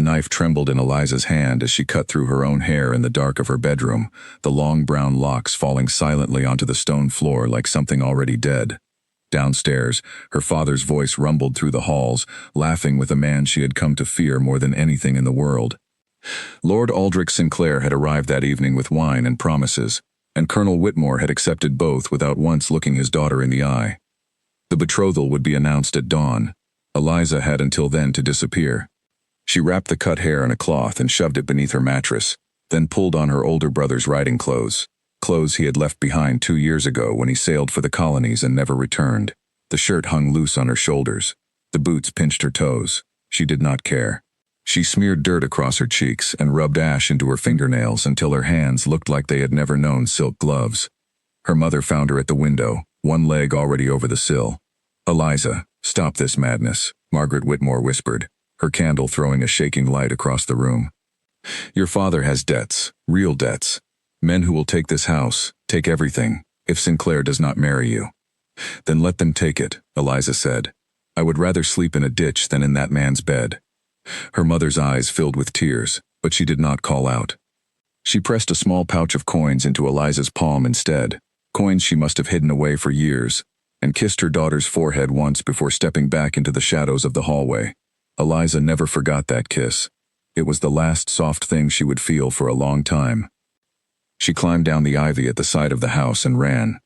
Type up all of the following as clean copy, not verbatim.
The knife trembled in Eliza's hand as she cut through her own hair in the dark of her bedroom, the long brown locks falling silently onto the stone floor like something already dead. Downstairs, her father's voice rumbled through the halls, laughing with a man she had come to fear more than anything in the world. Lord Aldrich Sinclair had arrived that evening with wine and promises, and Colonel Whitmore had accepted both without once looking his daughter in the eye. The betrothal would be announced at dawn. Eliza had until then to disappear. She wrapped the cut hair in a cloth and shoved it beneath her mattress, then pulled on her older brother's riding clothes he had left behind 2 years ago when he sailed for the colonies and never returned. The shirt hung loose on her shoulders. The boots pinched her toes. She did not care. She smeared dirt across her cheeks and rubbed ash into her fingernails until her hands looked like they had never known silk gloves. Her mother found her at the window, one leg already over the sill. "Eliza, stop this madness," Margaret Whitmore whispered, her candle throwing a shaking light across the room. "Your father has debts, real debts. Men who will take this house, take everything, if Sinclair does not marry you." "Then let them take it," Eliza said. "I would rather sleep in a ditch than in that man's bed." Her mother's eyes filled with tears, but she did not call out. She pressed a small pouch of coins into Eliza's palm instead, coins she must have hidden away for years, and kissed her daughter's forehead once before stepping back into the shadows of the hallway. Eliza never forgot that kiss. It was the last soft thing she would feel for a long time. She climbed down the ivy at the side of the house and ran.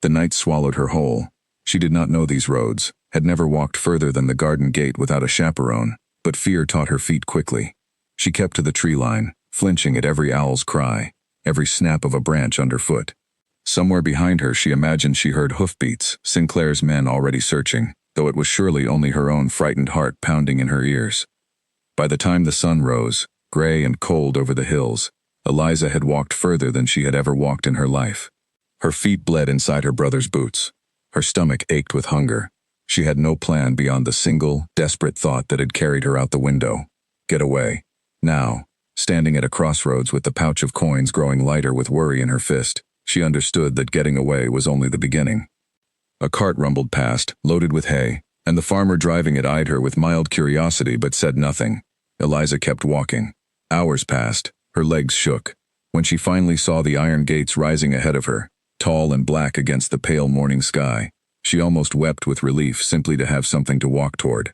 The night swallowed her whole. She did not know these roads, had never walked further than the garden gate without a chaperone, but fear taught her feet quickly. She kept to the tree line, flinching at every owl's cry, every snap of a branch underfoot. Somewhere behind her she imagined she heard hoofbeats, Sinclair's men already searching, though it was surely only her own frightened heart pounding in her ears. By the time the sun rose, gray and cold over the hills, Eliza had walked further than she had ever walked in her life. Her feet bled inside her brother's boots. Her stomach ached with hunger. She had no plan beyond the single, desperate thought that had carried her out the window. Get away. Now, standing at a crossroads with the pouch of coins growing lighter with worry in her fist, she understood that getting away was only the beginning. A cart rumbled past, loaded with hay, and the farmer driving it eyed her with mild curiosity but said nothing. Eliza kept walking. Hours passed. Her legs shook. When she finally saw the iron gates rising ahead of her, tall and black against the pale morning sky, she almost wept with relief simply to have something to walk toward.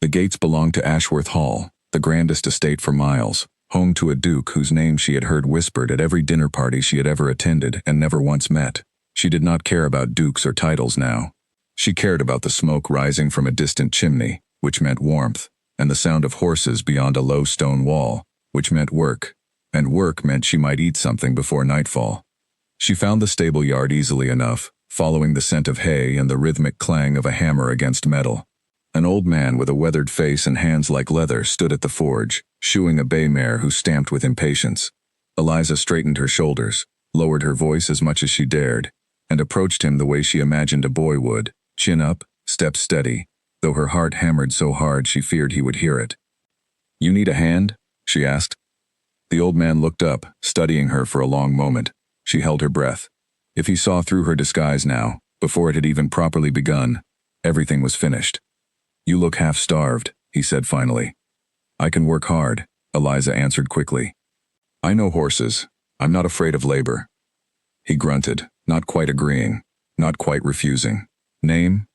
The gates belonged to Ashworth Hall, the grandest estate for miles, home to a duke whose name she had heard whispered at every dinner party she had ever attended and never once met. She did not care about dukes or titles now. She cared about the smoke rising from a distant chimney, which meant warmth, and the sound of horses beyond a low stone wall, which meant work, and work meant she might eat something before nightfall. She found the stable yard easily enough, following the scent of hay and the rhythmic clang of a hammer against metal. An old man with a weathered face and hands like leather stood at the forge, shoeing a bay mare who stamped with impatience. Eliza straightened her shoulders, lowered her voice as much as she dared, and approached him the way she imagined a boy would, chin up, step steady, though her heart hammered so hard she feared he would hear it. "You need a hand?" she asked. The old man looked up, studying her for a long moment. She held her breath. If he saw through her disguise now, before it had even properly begun, everything was finished. "You look half-starved," he said finally. "I can work hard," Eliza answered quickly. "I know horses. I'm not afraid of labor." He grunted, not quite agreeing, not quite refusing. "Name?"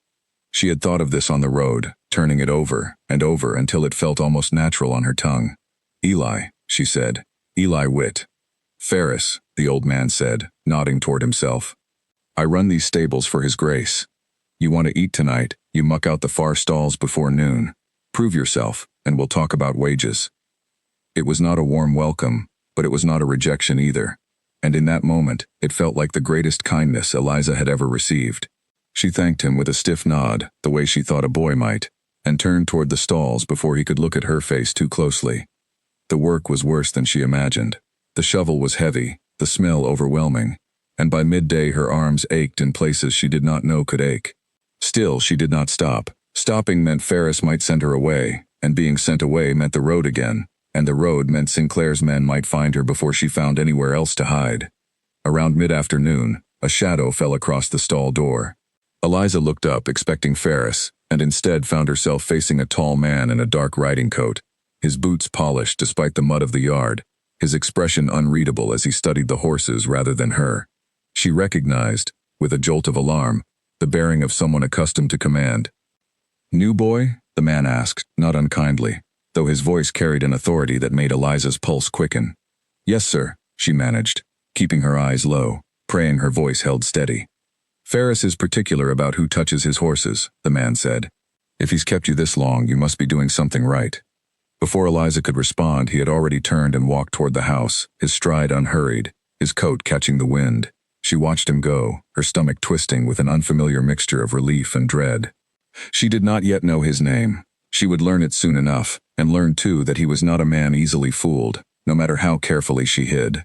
She had thought of this on the road, turning it over and over until it felt almost natural on her tongue. "Eli," she said. "Eli Witt." "Ferris," the old man said, nodding toward himself. "I run these stables for His Grace. You want to eat tonight, you muck out the far stalls before noon. Prove yourself, and we'll talk about wages." It was not a warm welcome, but it was not a rejection either. And in that moment, it felt like the greatest kindness Eliza had ever received. She thanked him with a stiff nod, the way she thought a boy might, and turned toward the stalls before he could look at her face too closely. The work was worse than she imagined. The shovel was heavy, the smell overwhelming, and by midday her arms ached in places she did not know could ache. Still, she did not stop. Stopping meant Ferris might send her away, and being sent away meant the road again, and the road meant Sinclair's men might find her before she found anywhere else to hide. Around mid-afternoon, a shadow fell across the stall door. Eliza looked up, expecting Ferris, and instead found herself facing a tall man in a dark riding coat. his boots polished despite the mud of the yard, his expression unreadable as he studied the horses rather than her. She recognized, with a jolt of alarm, the bearing of someone accustomed to command. "New boy?" the man asked, not unkindly, though his voice carried an authority that made Eliza's pulse quicken. "Yes, sir," she managed, keeping her eyes low, praying her voice held steady. "Ferris is particular about who touches his horses," the man said. "If he's kept you this long, you must be doing something right." Before Eliza could respond, he had already turned and walked toward the house, his stride unhurried, his coat catching the wind. She watched him go, her stomach twisting with an unfamiliar mixture of relief and dread. She did not yet know his name. She would learn it soon enough, and learn too that he was not a man easily fooled, no matter how carefully she hid.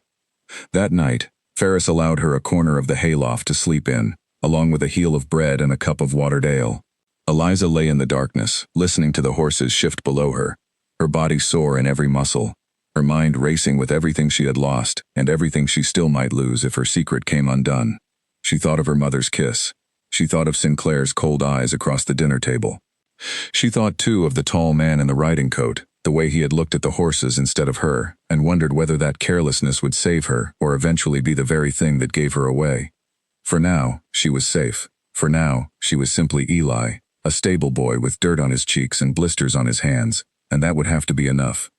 That night, Ferris allowed her a corner of the hayloft to sleep in, along with a heel of bread and a cup of watered ale. Eliza lay in the darkness, listening to the horses shift below her, her body sore in every muscle, her mind racing with everything she had lost and everything she still might lose if her secret came undone. She thought of her mother's kiss. She thought of Sinclair's cold eyes across the dinner table. She thought, too, of the tall man in the riding coat, the way he had looked at the horses instead of her, and wondered whether that carelessness would save her or eventually be the very thing that gave her away. For now, she was safe. For now, she was simply Eli, a stable boy with dirt on his cheeks and blisters on his hands, and that would have to be enough.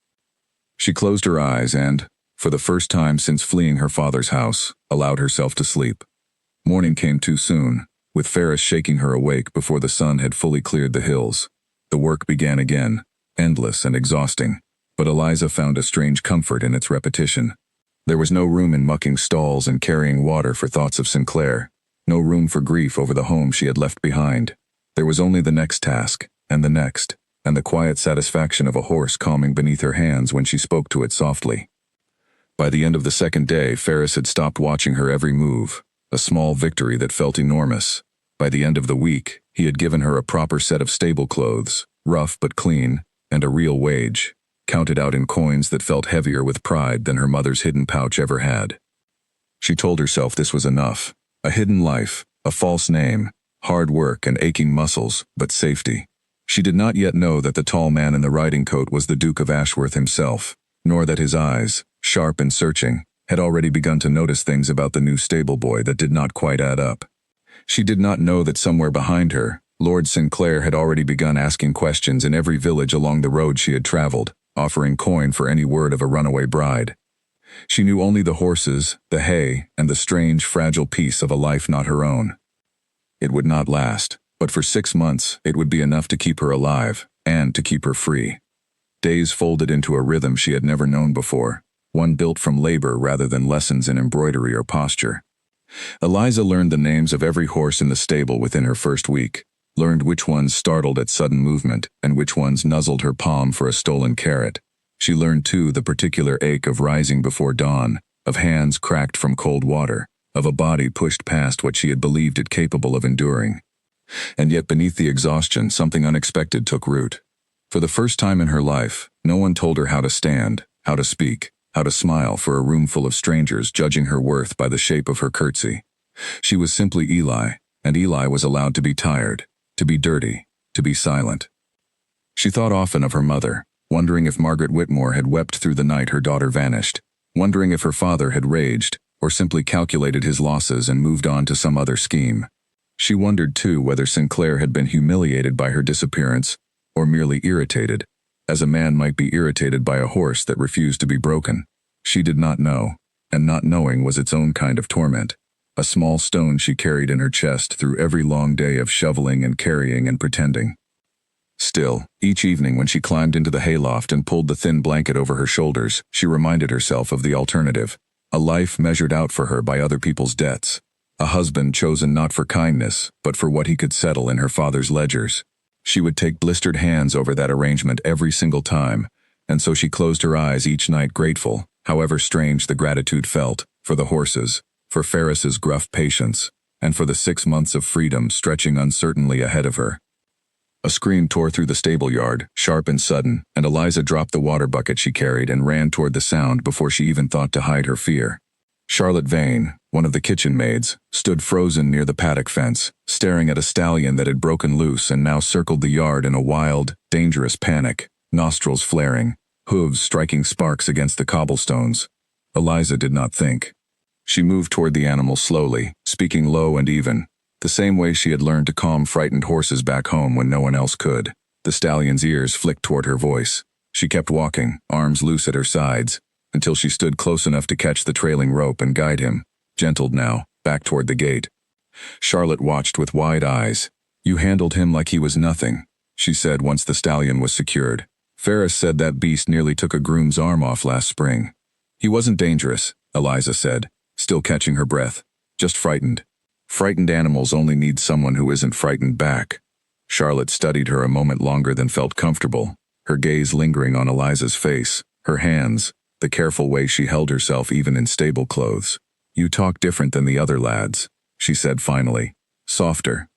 She closed her eyes and, for the first time since fleeing her father's house, allowed herself to sleep. Morning came too soon, with Ferris shaking her awake before the sun had fully cleared the hills. The work began again, endless and exhausting, but Eliza found a strange comfort in its repetition. There was no room in mucking stalls and carrying water for thoughts of Sinclair, no room for grief over the home she had left behind. There was only the next task, and the next, and the quiet satisfaction of a horse calming beneath her hands when she spoke to it softly. By the end of the second day, Ferris had stopped watching her every move, a small victory that felt enormous. By the end of the week, he had given her a proper set of stable clothes, rough but clean, and a real wage, counted out in coins that felt heavier with pride than her mother's hidden pouch ever had. She told herself this was enough. A hidden life, a false name, hard work and aching muscles, but safety. She did not yet know that the tall man in the riding coat was the Duke of Ashworth himself, nor that his eyes, sharp and searching, had already begun to notice things about the new stable boy that did not quite add up. She did not know that somewhere behind her, Lord Sinclair had already begun asking questions in every village along the road she had traveled, offering coin for any word of a runaway bride. She knew only the horses, the hay, and the strange, fragile piece of a life not her own. It would not last, but for 6 months it would be enough to keep her alive, and to keep her free. Days folded into a rhythm she had never known before, one built from labor rather than lessons in embroidery or posture. Eliza learned the names of every horse in the stable within her first week, learned which ones startled at sudden movement and which ones nuzzled her palm for a stolen carrot. She learned too the particular ache of rising before dawn, of hands cracked from cold water, of a body pushed past what she had believed it capable of enduring. And yet beneath the exhaustion, something unexpected took root. For the first time in her life, no one told her how to stand, how to speak, how to smile for a room full of strangers judging her worth by the shape of her curtsy. She was simply Eli, and Eli was allowed to be tired, to be dirty, to be silent. She thought often of her mother, wondering if Margaret Whitmore had wept through the night her daughter vanished, wondering if her father had raged, or simply calculated his losses and moved on to some other scheme. She wondered too whether Sinclair had been humiliated by her disappearance, or merely irritated, as a man might be irritated by a horse that refused to be broken. She did not know, and not knowing was its own kind of torment. A small stone she carried in her chest through every long day of shoveling and carrying and pretending. Still, each evening when she climbed into the hayloft and pulled the thin blanket over her shoulders, she reminded herself of the alternative, a life measured out for her by other people's debts, a husband chosen not for kindness, but for what he could settle in her father's ledgers. She would take blistered hands over that arrangement every single time, and so she closed her eyes each night grateful, however strange the gratitude felt, for the horses, for Ferris's gruff patience, and for the 6 months of freedom stretching uncertainly ahead of her. A scream tore through the stable yard, sharp and sudden, and Eliza dropped the water bucket she carried and ran toward the sound before she even thought to hide her fear. Charlotte Vane, one of the kitchen maids, stood frozen near the paddock fence, staring at a stallion that had broken loose and now circled the yard in a wild, dangerous panic, nostrils flaring, hooves striking sparks against the cobblestones. Eliza did not think. She moved toward the animal slowly, speaking low and even, the same way she had learned to calm frightened horses back home when no one else could. The stallion's ears flicked toward her voice. She kept walking, arms loose at her sides, until she stood close enough to catch the trailing rope and guide him, gentled now, back toward the gate. Charlotte watched with wide eyes. "You handled him like he was nothing," she said once the stallion was secured. "Ferris said that beast nearly took a groom's arm off last spring." "He wasn't dangerous," Eliza said, still catching her breath. "Just frightened. Frightened animals only need someone who isn't frightened back." Charlotte studied her a moment longer than felt comfortable, her gaze lingering on Eliza's face, her hands, the careful way she held herself even in stable clothes. "You talk different than the other lads," she said finally, softer.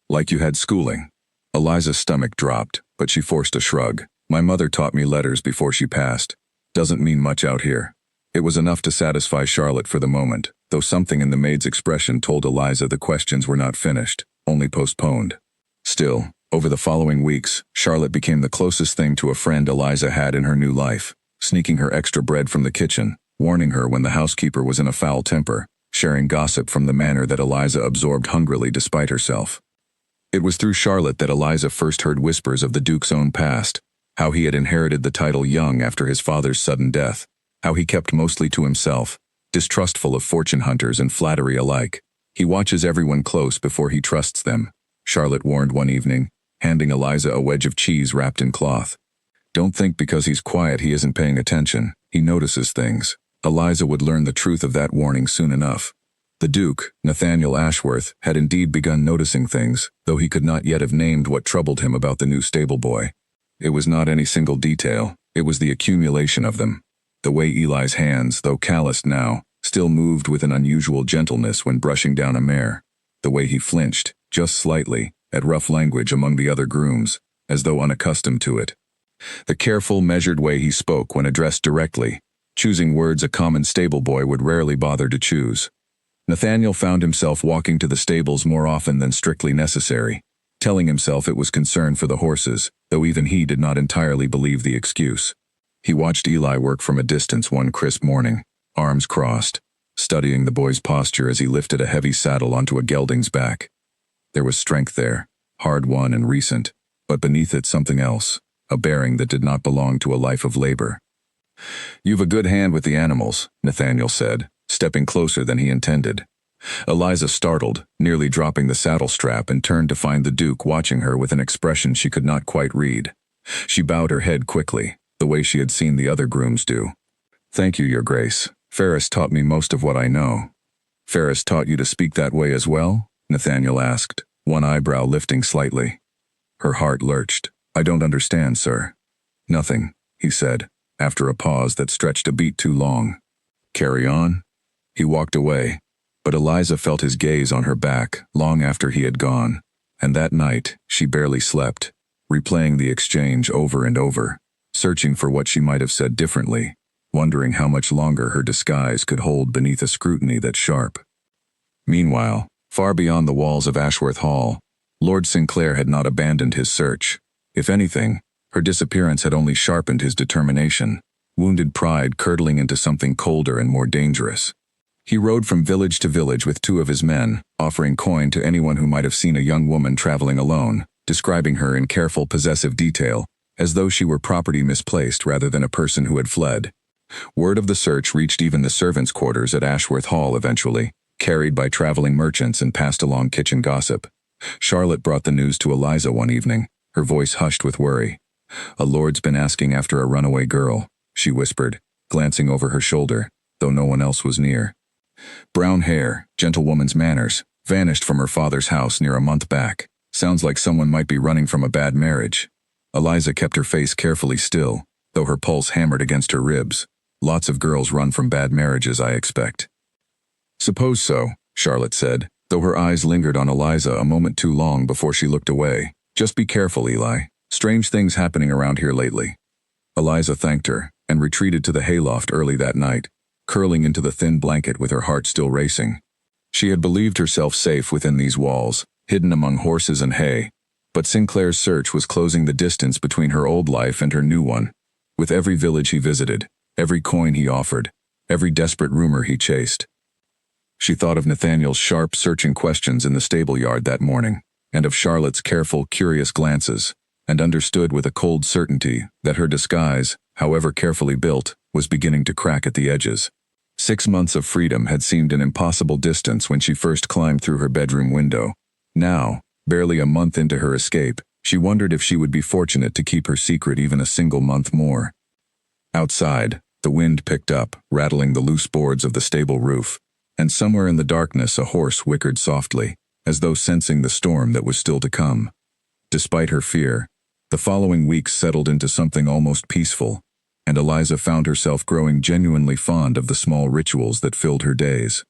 "Like you had schooling." Eliza's stomach dropped, but she forced a shrug. "My mother taught me letters before she passed. Doesn't mean much out here." It was enough to satisfy Charlotte for the moment, though something in the maid's expression told Eliza the questions were not finished, only postponed. Still, over the following weeks, Charlotte became the closest thing to a friend Eliza had in her new life, sneaking her extra bread from the kitchen, warning her when the housekeeper was in a foul temper, sharing gossip from the manor that Eliza absorbed hungrily despite herself. It was through Charlotte that Eliza first heard whispers of the Duke's own past, how he had inherited the title young after his father's sudden death, how he kept mostly to himself, distrustful of fortune hunters and flattery alike. "He watches everyone close before he trusts them," Charlotte warned one evening, handing Eliza a wedge of cheese wrapped in cloth. "Don't think because he's quiet he isn't paying attention. He notices things." Eliza would learn the truth of that warning soon enough. The Duke, Nathaniel Ashworth, had indeed begun noticing things, though he could not yet have named what troubled him about the new stable boy. It was not any single detail, it was the accumulation of them. The way Eli's hands, though calloused now, still moved with an unusual gentleness when brushing down a mare. The way he flinched, just slightly, at rough language among the other grooms, as though unaccustomed to it. The careful, measured way he spoke when addressed directly, choosing words a common stable boy would rarely bother to choose. Nathaniel found himself walking to the stables more often than strictly necessary, telling himself it was concern for the horses, though even he did not entirely believe the excuse. He watched Eli work from a distance one crisp morning, arms crossed, studying the boy's posture as he lifted a heavy saddle onto a gelding's back. There was strength there, hard-won and recent, but beneath it something else, a bearing that did not belong to a life of labor. "You've a good hand with the animals," Nathaniel said, stepping closer than he intended. Eliza startled, nearly dropping the saddle strap, and turned to find the Duke watching her with an expression she could not quite read. She bowed her head quickly, the way she had seen the other grooms do. "Thank you, Your Grace. Ferris taught me most of what I know." "Ferris taught you to speak that way as well?" Nathaniel asked, one eyebrow lifting slightly. Her heart lurched. "I don't understand, sir." "Nothing," he said, after a pause that stretched a beat too long. "Carry on." He walked away, but Eliza felt his gaze on her back long after he had gone, and that night she barely slept, replaying the exchange over and over, searching for what she might have said differently, wondering how much longer her disguise could hold beneath a scrutiny that sharp. Meanwhile, far beyond the walls of Ashworth Hall, Lord Sinclair had not abandoned his search. If anything, her disappearance had only sharpened his determination, wounded pride curdling into something colder and more dangerous. He rode from village to village with two of his men, offering coin to anyone who might have seen a young woman traveling alone, describing her in careful possessive detail, as though she were property misplaced rather than a person who had fled. Word of the search reached even the servants' quarters at Ashworth Hall eventually, carried by traveling merchants and passed along kitchen gossip. Charlotte brought the news to Eliza one evening, her voice hushed with worry. "A lord's been asking after a runaway girl," she whispered, glancing over her shoulder, though no one else was near. "Brown hair, gentlewoman's manners, vanished from her father's house near a month back. Sounds like someone might be running from a bad marriage." Eliza kept her face carefully still, though her pulse hammered against her ribs. "Lots of girls run from bad marriages, I expect." "Suppose so," Charlotte said, though her eyes lingered on Eliza a moment too long before she looked away. "Just be careful, Eli. Strange things happening around here lately." Eliza thanked her, and retreated to the hayloft early that night, curling into the thin blanket with her heart still racing. She had believed herself safe within these walls, hidden among horses and hay, but Sinclair's search was closing the distance between her old life and her new one. with every village he visited, every coin he offered, every desperate rumor he chased. She thought of Nathaniel's sharp, searching questions in the stable yard that morning, and of Charlotte's careful, curious glances, and understood with a cold certainty that her disguise, however carefully built, was beginning to crack at the edges. 6 months of freedom had seemed an impossible distance when she first climbed through her bedroom window. Now, barely a month into her escape, she wondered if she would be fortunate to keep her secret even a single month more. Outside, the wind picked up, rattling the loose boards of the stable roof, and somewhere in the darkness a horse whickered softly, as though sensing the storm that was still to come. Despite her fear, the following weeks settled into something almost peaceful, and Eliza found herself growing genuinely fond of the small rituals that filled her days.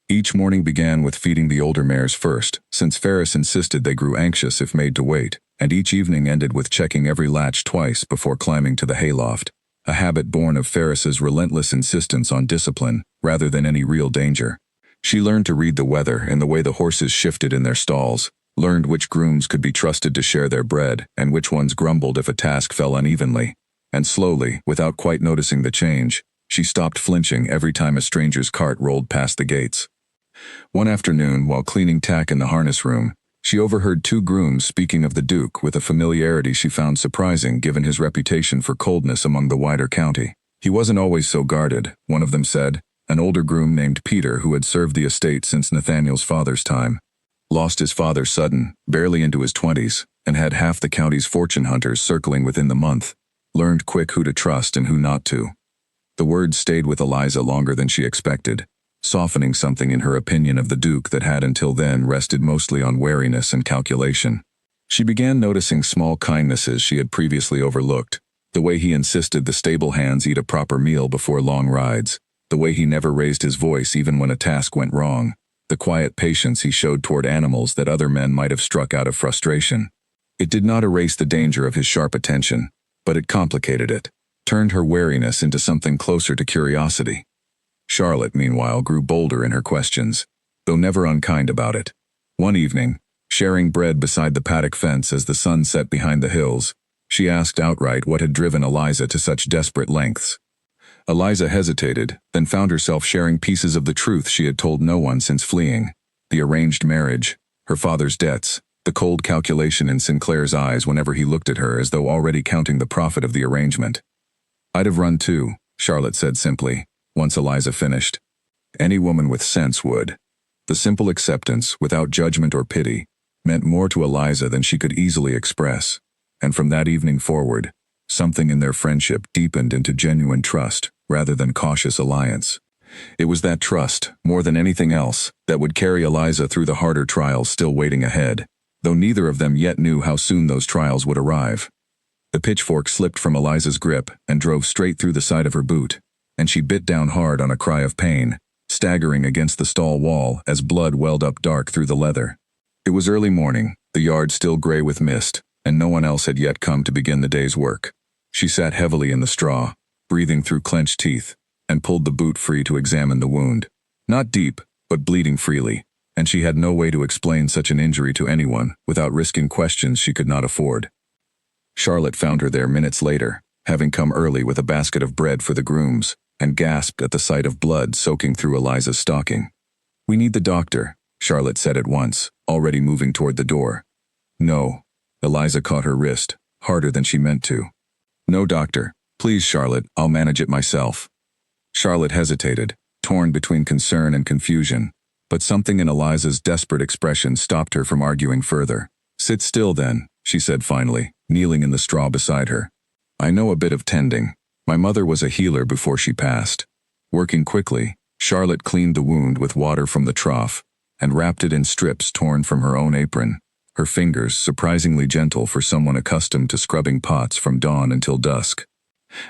Each morning began with feeding the older mares first, since Ferris insisted they grew anxious if made to wait, and each evening ended with checking every latch twice before climbing to the hayloft, a habit born of Ferris's relentless insistence on discipline rather than any real danger. She learned to read the weather and the way the horses shifted in their stalls, learned which grooms could be trusted to share their bread and which ones grumbled if a task fell unevenly, and slowly, without quite noticing the change, she stopped flinching every time a stranger's cart rolled past the gates. One afternoon, while cleaning tack in the harness room, she overheard 2 grooms speaking of the Duke with a familiarity she found surprising given his reputation for coldness among the wider county. He wasn't always so guarded, one of them said, an older groom named Peter who had served the estate since Nathaniel's father's time. Lost his father sudden, barely into his 20s, and had half the county's fortune hunters circling within the month. Learned quick who to trust and who not to. The words stayed with Eliza longer than she expected, softening something in her opinion of the Duke that had until then rested mostly on wariness and calculation. She began noticing small kindnesses she had previously overlooked, the way he insisted the stable hands eat a proper meal before long rides, the way he never raised his voice even when a task went wrong, the quiet patience he showed toward animals that other men might have struck out of frustration. It did not erase the danger of his sharp attention, but it complicated it, turned her wariness into something closer to curiosity. Charlotte, meanwhile, grew bolder in her questions, though never unkind about it. One evening, sharing bread beside the paddock fence as the sun set behind the hills, she asked outright what had driven Eliza to such desperate lengths. Eliza hesitated, then found herself sharing pieces of the truth she had told no one since fleeing: the arranged marriage, her father's debts, the cold calculation in Sinclair's eyes whenever he looked at her as though already counting the profit of the arrangement. "I'd have run too," Charlotte said simply, once Eliza finished. "Any woman with sense would." The simple acceptance, without judgment or pity, meant more to Eliza than she could easily express, and from that evening forward, something in their friendship deepened into genuine trust rather than cautious alliance. It was that trust, more than anything else, that would carry Eliza through the harder trials still waiting ahead, though neither of them yet knew how soon those trials would arrive. The pitchfork slipped from Eliza's grip and drove straight through the side of her boot, and she bit down hard on a cry of pain, staggering against the stall wall as blood welled up dark through the leather. It was early morning, the yard still gray with mist, and no one else had yet come to begin the day's work. She sat heavily in the straw, breathing through clenched teeth, and pulled the boot free to examine the wound. Not deep, but bleeding freely, and she had no way to explain such an injury to anyone without risking questions she could not afford. Charlotte found her there minutes later, having come early with a basket of bread for the grooms, and gasped at the sight of blood soaking through Eliza's stocking. "We need the doctor," Charlotte said at once, already moving toward the door. "No." Eliza caught her wrist, harder than she meant to. "No doctor. Please, Charlotte, I'll manage it myself." Charlotte hesitated, torn between concern and confusion, but something in Eliza's desperate expression stopped her from arguing further. "Sit still then," she said finally, kneeling in the straw beside her. "I know a bit of tending. My mother was a healer before she passed." Working quickly, Charlotte cleaned the wound with water from the trough and wrapped it in strips torn from her own apron, her fingers surprisingly gentle for someone accustomed to scrubbing pots from dawn until dusk.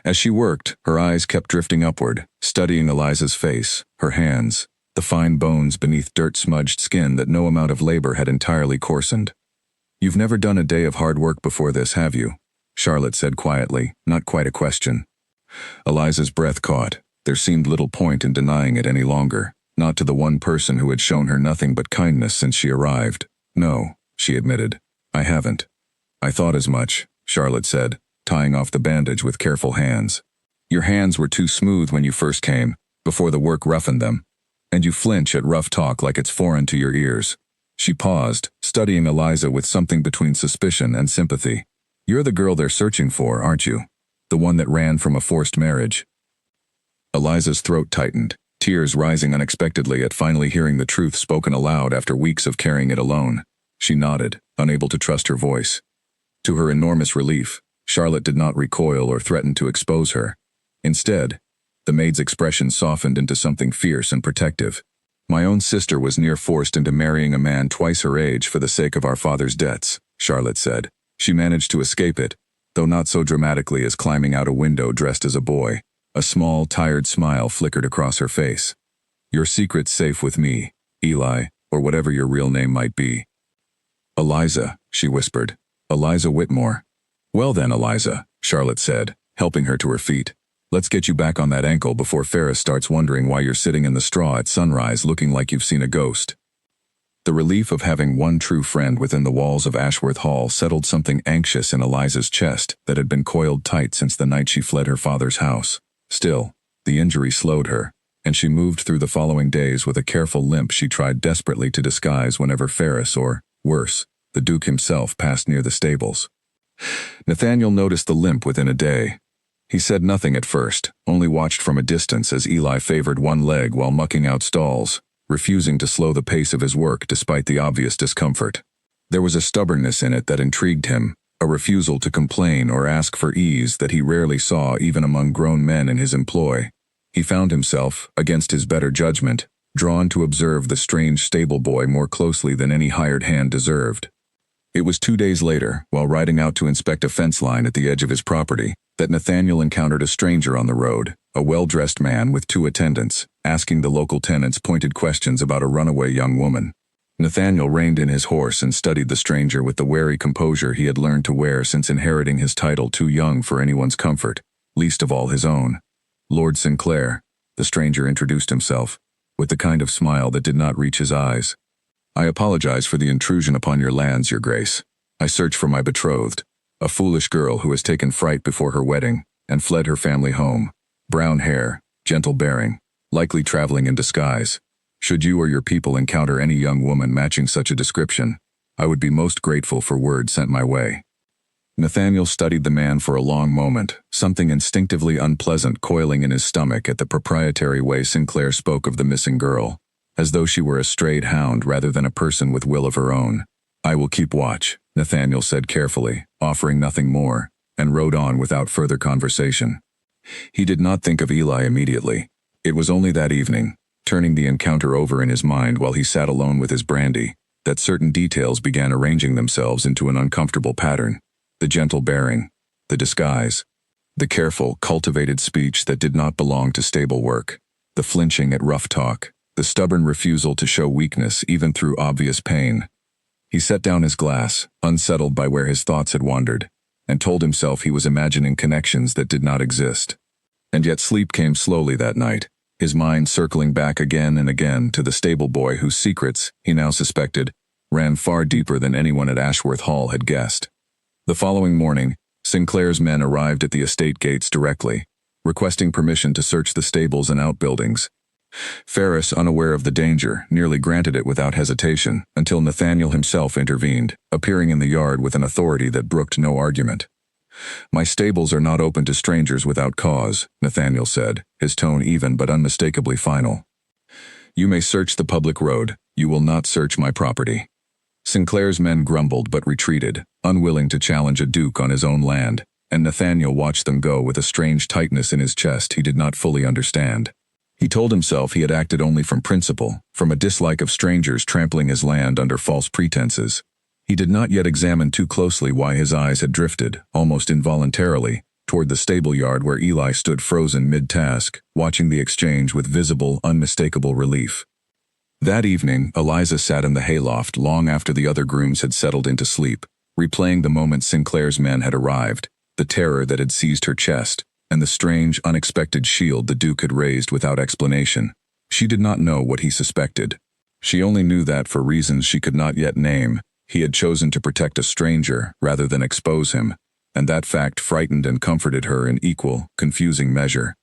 As she worked, her eyes kept drifting upward, studying Eliza's face, her hands, the fine bones beneath dirt-smudged skin that no amount of labor had entirely coarsened. "You've never done a day of hard work before this, have you?" Charlotte said quietly, not quite a question. Eliza's breath caught. There seemed little point in denying it any longer, not to the one person who had shown her nothing but kindness since she arrived. "No," she admitted. "I haven't." "I thought as much," Charlotte said, tying off the bandage with careful hands. Your hands were too smooth when you first came, before the work roughened them, and you flinch at rough talk like it's foreign to your ears. She paused, studying Eliza with something between suspicion and sympathy. You're the girl they're searching for, aren't you? The one that ran from a forced marriage. Eliza's throat tightened, tears rising unexpectedly at finally hearing the truth spoken aloud after weeks of carrying it alone. She nodded, unable to trust her voice. To her enormous relief, Charlotte did not recoil or threaten to expose her. Instead, the maid's expression softened into something fierce and protective. My own sister was near forced into marrying a man twice her age for the sake of our father's debts, Charlotte said. She managed to escape it, though not so dramatically as climbing out a window dressed as a boy. A small, tired smile flickered across her face. Your secret's safe with me, Eli, or whatever your real name might be. Eliza, she whispered. Eliza Whitmore. Well then, Eliza, Charlotte said, helping her to her feet. Let's get you back on that ankle before Ferris starts wondering why you're sitting in the straw at sunrise looking like you've seen a ghost. The relief of having one true friend within the walls of Ashworth Hall settled something anxious in Eliza's chest that had been coiled tight since the night she fled her father's house. Still, the injury slowed her, and she moved through the following days with a careful limp she tried desperately to disguise whenever Ferris or, worse, the Duke himself passed near the stables. Nathaniel noticed the limp within a day. He said nothing at first, only watched from a distance as Eli favored one leg while mucking out stalls, refusing to slow the pace of his work despite the obvious discomfort. There was a stubbornness in it that intrigued him, a refusal to complain or ask for ease that he rarely saw even among grown men in his employ. He found himself, against his better judgment, drawn to observe the strange stable boy more closely than any hired hand deserved. It was 2 days later, while riding out to inspect a fence line at the edge of his property, that Nathaniel encountered a stranger on the road, a well-dressed man with 2 attendants, asking the local tenants pointed questions about a runaway young woman. Nathaniel reined in his horse and studied the stranger with the wary composure he had learned to wear since inheriting his title too young for anyone's comfort, least of all his own. Lord Sinclair, the stranger introduced himself, with the kind of smile that did not reach his eyes. I apologize for the intrusion upon your lands, your grace. I search for my betrothed, a foolish girl who has taken fright before her wedding and fled her family home. Brown hair, gentle bearing, likely traveling in disguise. Should you or your people encounter any young woman matching such a description, I would be most grateful for word sent my way. Nathaniel studied the man for a long moment, something instinctively unpleasant coiling in his stomach at the proprietary way Sinclair spoke of the missing girl, as though she were a strayed hound rather than a person with will of her own. I will keep watch, Nathaniel said carefully, offering nothing more, and rode on without further conversation. He did not think of Eli immediately. It was only that evening, turning the encounter over in his mind while he sat alone with his brandy, that certain details began arranging themselves into an uncomfortable pattern. The gentle bearing, the disguise, the careful, cultivated speech that did not belong to stable work, the flinching at rough talk, the stubborn refusal to show weakness even through obvious pain. He set down his glass, unsettled by where his thoughts had wandered, and told himself he was imagining connections that did not exist. And yet sleep came slowly that night, his mind circling back again and again to the stable boy whose secrets, he now suspected, ran far deeper than anyone at Ashworth Hall had guessed. The following morning, Sinclair's men arrived at the estate gates directly, requesting permission to search the stables and outbuildings. Ferris, unaware of the danger, nearly granted it without hesitation, until Nathaniel himself intervened, appearing in the yard with an authority that brooked no argument. My stables are not open to strangers without cause, Nathaniel said, his tone even but unmistakably final. You may search the public road, you will not search my property. Sinclair's men grumbled but retreated, unwilling to challenge a duke on his own land, and Nathaniel watched them go with a strange tightness in his chest he did not fully understand. He told himself he had acted only from principle, from a dislike of strangers trampling his land under false pretenses. He did not yet examine too closely why his eyes had drifted, almost involuntarily, toward the stable yard where Eli stood frozen mid-task, watching the exchange with visible, unmistakable relief. That evening, Eliza sat in the hayloft long after the other grooms had settled into sleep, replaying the moment Sinclair's men had arrived, the terror that had seized her chest, and the strange, unexpected shield the Duke had raised without explanation. She did not know what he suspected. She only knew that, for reasons she could not yet name, he had chosen to protect a stranger rather than expose him, and that fact frightened and comforted her in equal, confusing measure.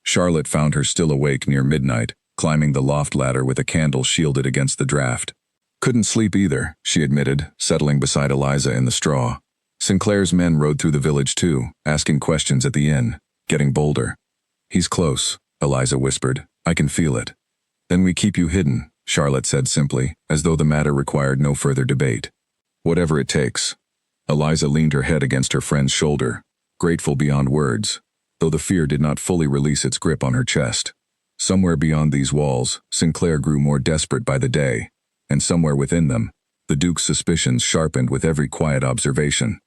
Charlotte found her still awake near midnight, climbing the loft ladder with a candle shielded against the draft. Couldn't sleep either, she admitted, settling beside Eliza in the straw. Sinclair's men rode through the village too, asking questions at the inn, getting bolder. "He's close," Eliza whispered. "I can feel it." "Then we keep you hidden," Charlotte said simply, as though the matter required no further debate. "Whatever it takes." Eliza leaned her head against her friend's shoulder, grateful beyond words, though the fear did not fully release its grip on her chest. Somewhere beyond these walls, Sinclair grew more desperate by the day, and somewhere within them, the Duke's suspicions sharpened with every quiet observation.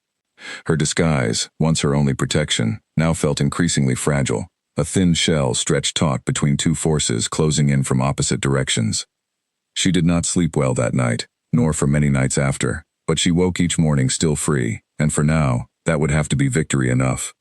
Her disguise, once her only protection, now felt increasingly fragile, a thin shell stretched taut between two forces closing in from opposite directions. She did not sleep well that night, nor for many nights after, but she woke each morning still free, and for now, that would have to be victory enough.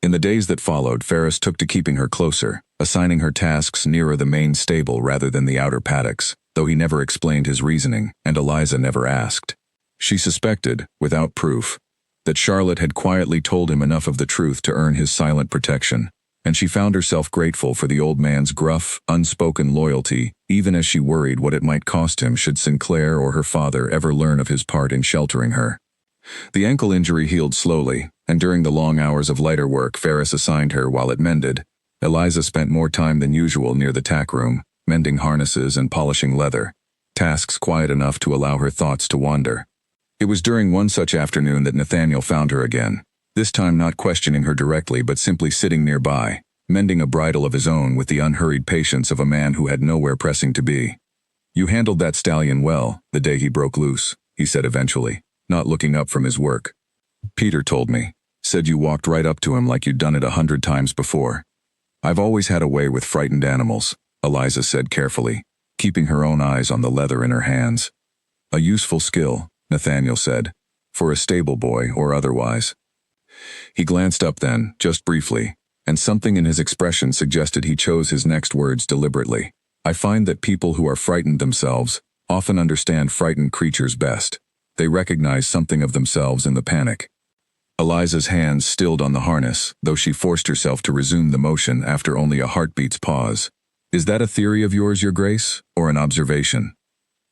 In the days that followed, Ferris took to keeping her closer, assigning her tasks nearer the main stable rather than the outer paddocks, though he never explained his reasoning, and Eliza never asked. She suspected, without proof, that Charlotte had quietly told him enough of the truth to earn his silent protection, and she found herself grateful for the old man's gruff, unspoken loyalty, even as she worried what it might cost him should Sinclair or her father ever learn of his part in sheltering her. The ankle injury healed slowly, and during the long hours of lighter work Ferris assigned her while it mended, Eliza spent more time than usual near the tack room, mending harnesses and polishing leather, tasks quiet enough to allow her thoughts to wander. It was during one such afternoon that Nathaniel found her again, this time not questioning her directly but simply sitting nearby, mending a bridle of his own with the unhurried patience of a man who had nowhere pressing to be. "You handled that stallion well, the day he broke loose," he said eventually, not looking up from his work. "Peter told me. Said you walked right up to him like you'd done it 100 times before." "I've always had a way with frightened animals," Eliza said carefully, keeping her own eyes on the leather in her hands. "A useful skill," Nathaniel said, "for a stable boy or otherwise." He glanced up then, just briefly, and something in his expression suggested he chose his next words deliberately. "I find that people who are frightened themselves often understand frightened creatures best. They recognize something of themselves in the panic." Eliza's hands stilled on the harness, though she forced herself to resume the motion after only a heartbeat's pause. "Is that a theory of yours, Your Grace, or an observation?"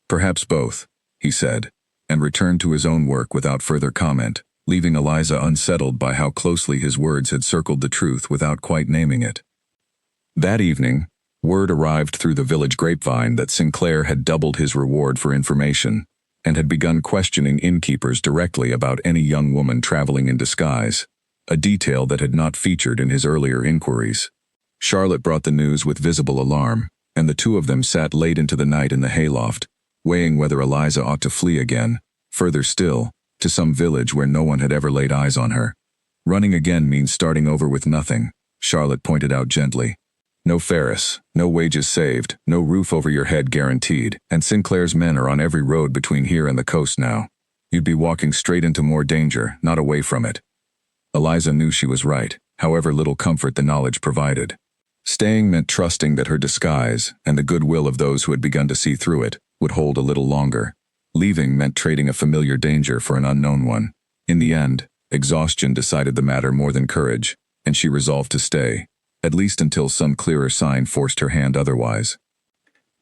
"Perhaps both," he said, and returned to his own work without further comment, leaving Eliza unsettled by how closely his words had circled the truth without quite naming it. That evening, word arrived through the village grapevine that Sinclair had doubled his reward for information, and had begun questioning innkeepers directly about any young woman traveling in disguise, a detail that had not featured in his earlier inquiries. Charlotte brought the news with visible alarm, and the two of them sat late into the night in the hayloft, weighing whether Eliza ought to flee again, further still, to some village where no one had ever laid eyes on her. "Running again means starting over with nothing," Charlotte pointed out gently. "No Ferris, no wages saved, no roof over your head guaranteed, and Sinclair's men are on every road between here and the coast now. You'd be walking straight into more danger, not away from it." Eliza knew she was right, however little comfort the knowledge provided. Staying meant trusting that her disguise, and the goodwill of those who had begun to see through it, would hold a little longer. Leaving meant trading a familiar danger for an unknown one. In the end, exhaustion decided the matter more than courage, and she resolved to stay, at least until some clearer sign forced her hand otherwise.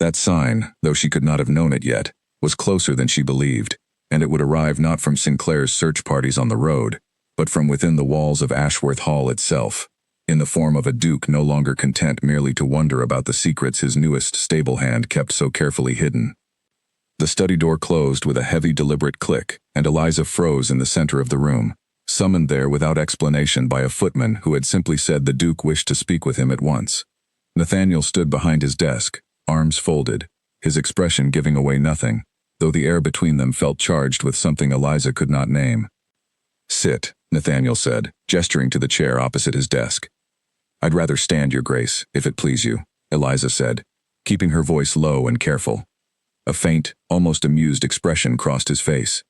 That sign, though she could not have known it yet, was closer than she believed, and it would arrive not from Sinclair's search parties on the road, but from within the walls of Ashworth Hall itself, in the form of a duke no longer content merely to wonder about the secrets his newest stable hand kept so carefully hidden. The study door closed with a heavy, deliberate click, and Eliza froze in the center of the room, summoned there without explanation by a footman who had simply said the Duke wished to speak with him at once. Nathaniel stood behind his desk, arms folded, his expression giving away nothing, though the air between them felt charged with something Eliza could not name. "Sit," Nathaniel said, gesturing to the chair opposite his desk. "I'd rather stand, Your Grace, if it please you," Eliza said, keeping her voice low and careful. A faint, almost amused expression crossed his face.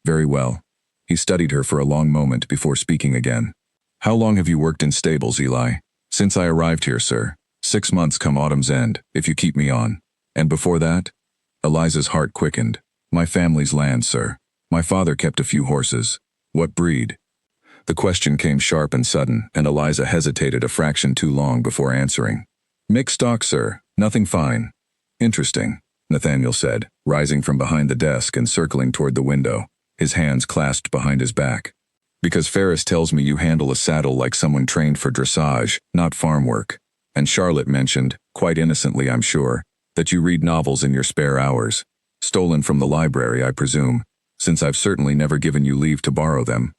"Very well." He studied her for a long moment before speaking again. "How long have you worked in stables, Eli?" "Since I arrived here, sir. 6 months come autumn's end, if you keep me on." "And before that?" Eliza's heart quickened. "My family's land, sir. My father kept a few horses." "What breed?" The question came sharp and sudden, and Eliza hesitated a fraction too long before answering. "Mixed stock, sir. Nothing fine." "Interesting," Nathaniel said, rising from behind the desk and circling toward the window, his hands clasped behind his back. "Because Ferris tells me you handle a saddle like someone trained for dressage, not farm work. And Charlotte mentioned, quite innocently I'm sure, that you read novels in your spare hours. Stolen from the library, I presume, since I've certainly never given you leave to borrow them."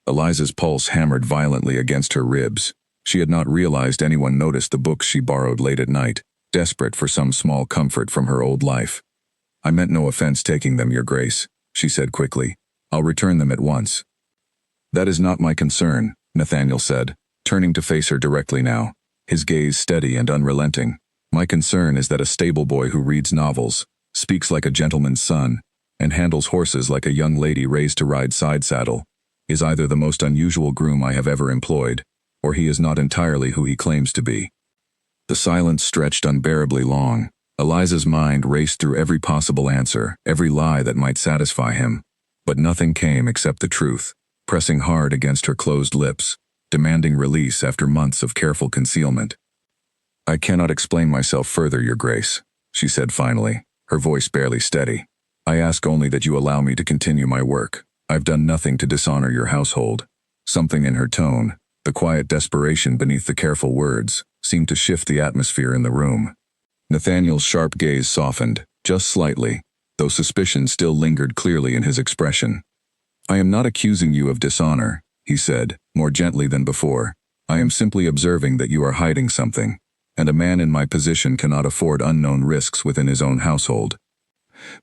Eliza's pulse hammered violently against her ribs. She had not realized anyone noticed the books she borrowed late at night, desperate for some small comfort from her old life. "I meant no offense taking them, Your Grace," she said quickly. "I'll return them at once." "That is not my concern," Nathaniel said, turning to face her directly now, his gaze steady and unrelenting. "My concern is that a stable boy who reads novels, speaks like a gentleman's son, and handles horses like a young lady raised to ride side saddle, is either the most unusual groom I have ever employed, or he is not entirely who he claims to be." The silence stretched unbearably long. Eliza's mind raced through every possible answer, every lie that might satisfy him. But nothing came except the truth, pressing hard against her closed lips, demanding release after months of careful concealment. "I cannot explain myself further, Your Grace," she said finally, her voice barely steady. "I ask only that you allow me to continue my work. I've done nothing to dishonor your household." Something in her tone, the quiet desperation beneath the careful words, seemed to shift the atmosphere in the room. Nathaniel's sharp gaze softened, just slightly, though suspicion still lingered clearly in his expression. "I am not accusing you of dishonor," he said, more gently than before. "I am simply observing that you are hiding something, and a man in my position cannot afford unknown risks within his own household.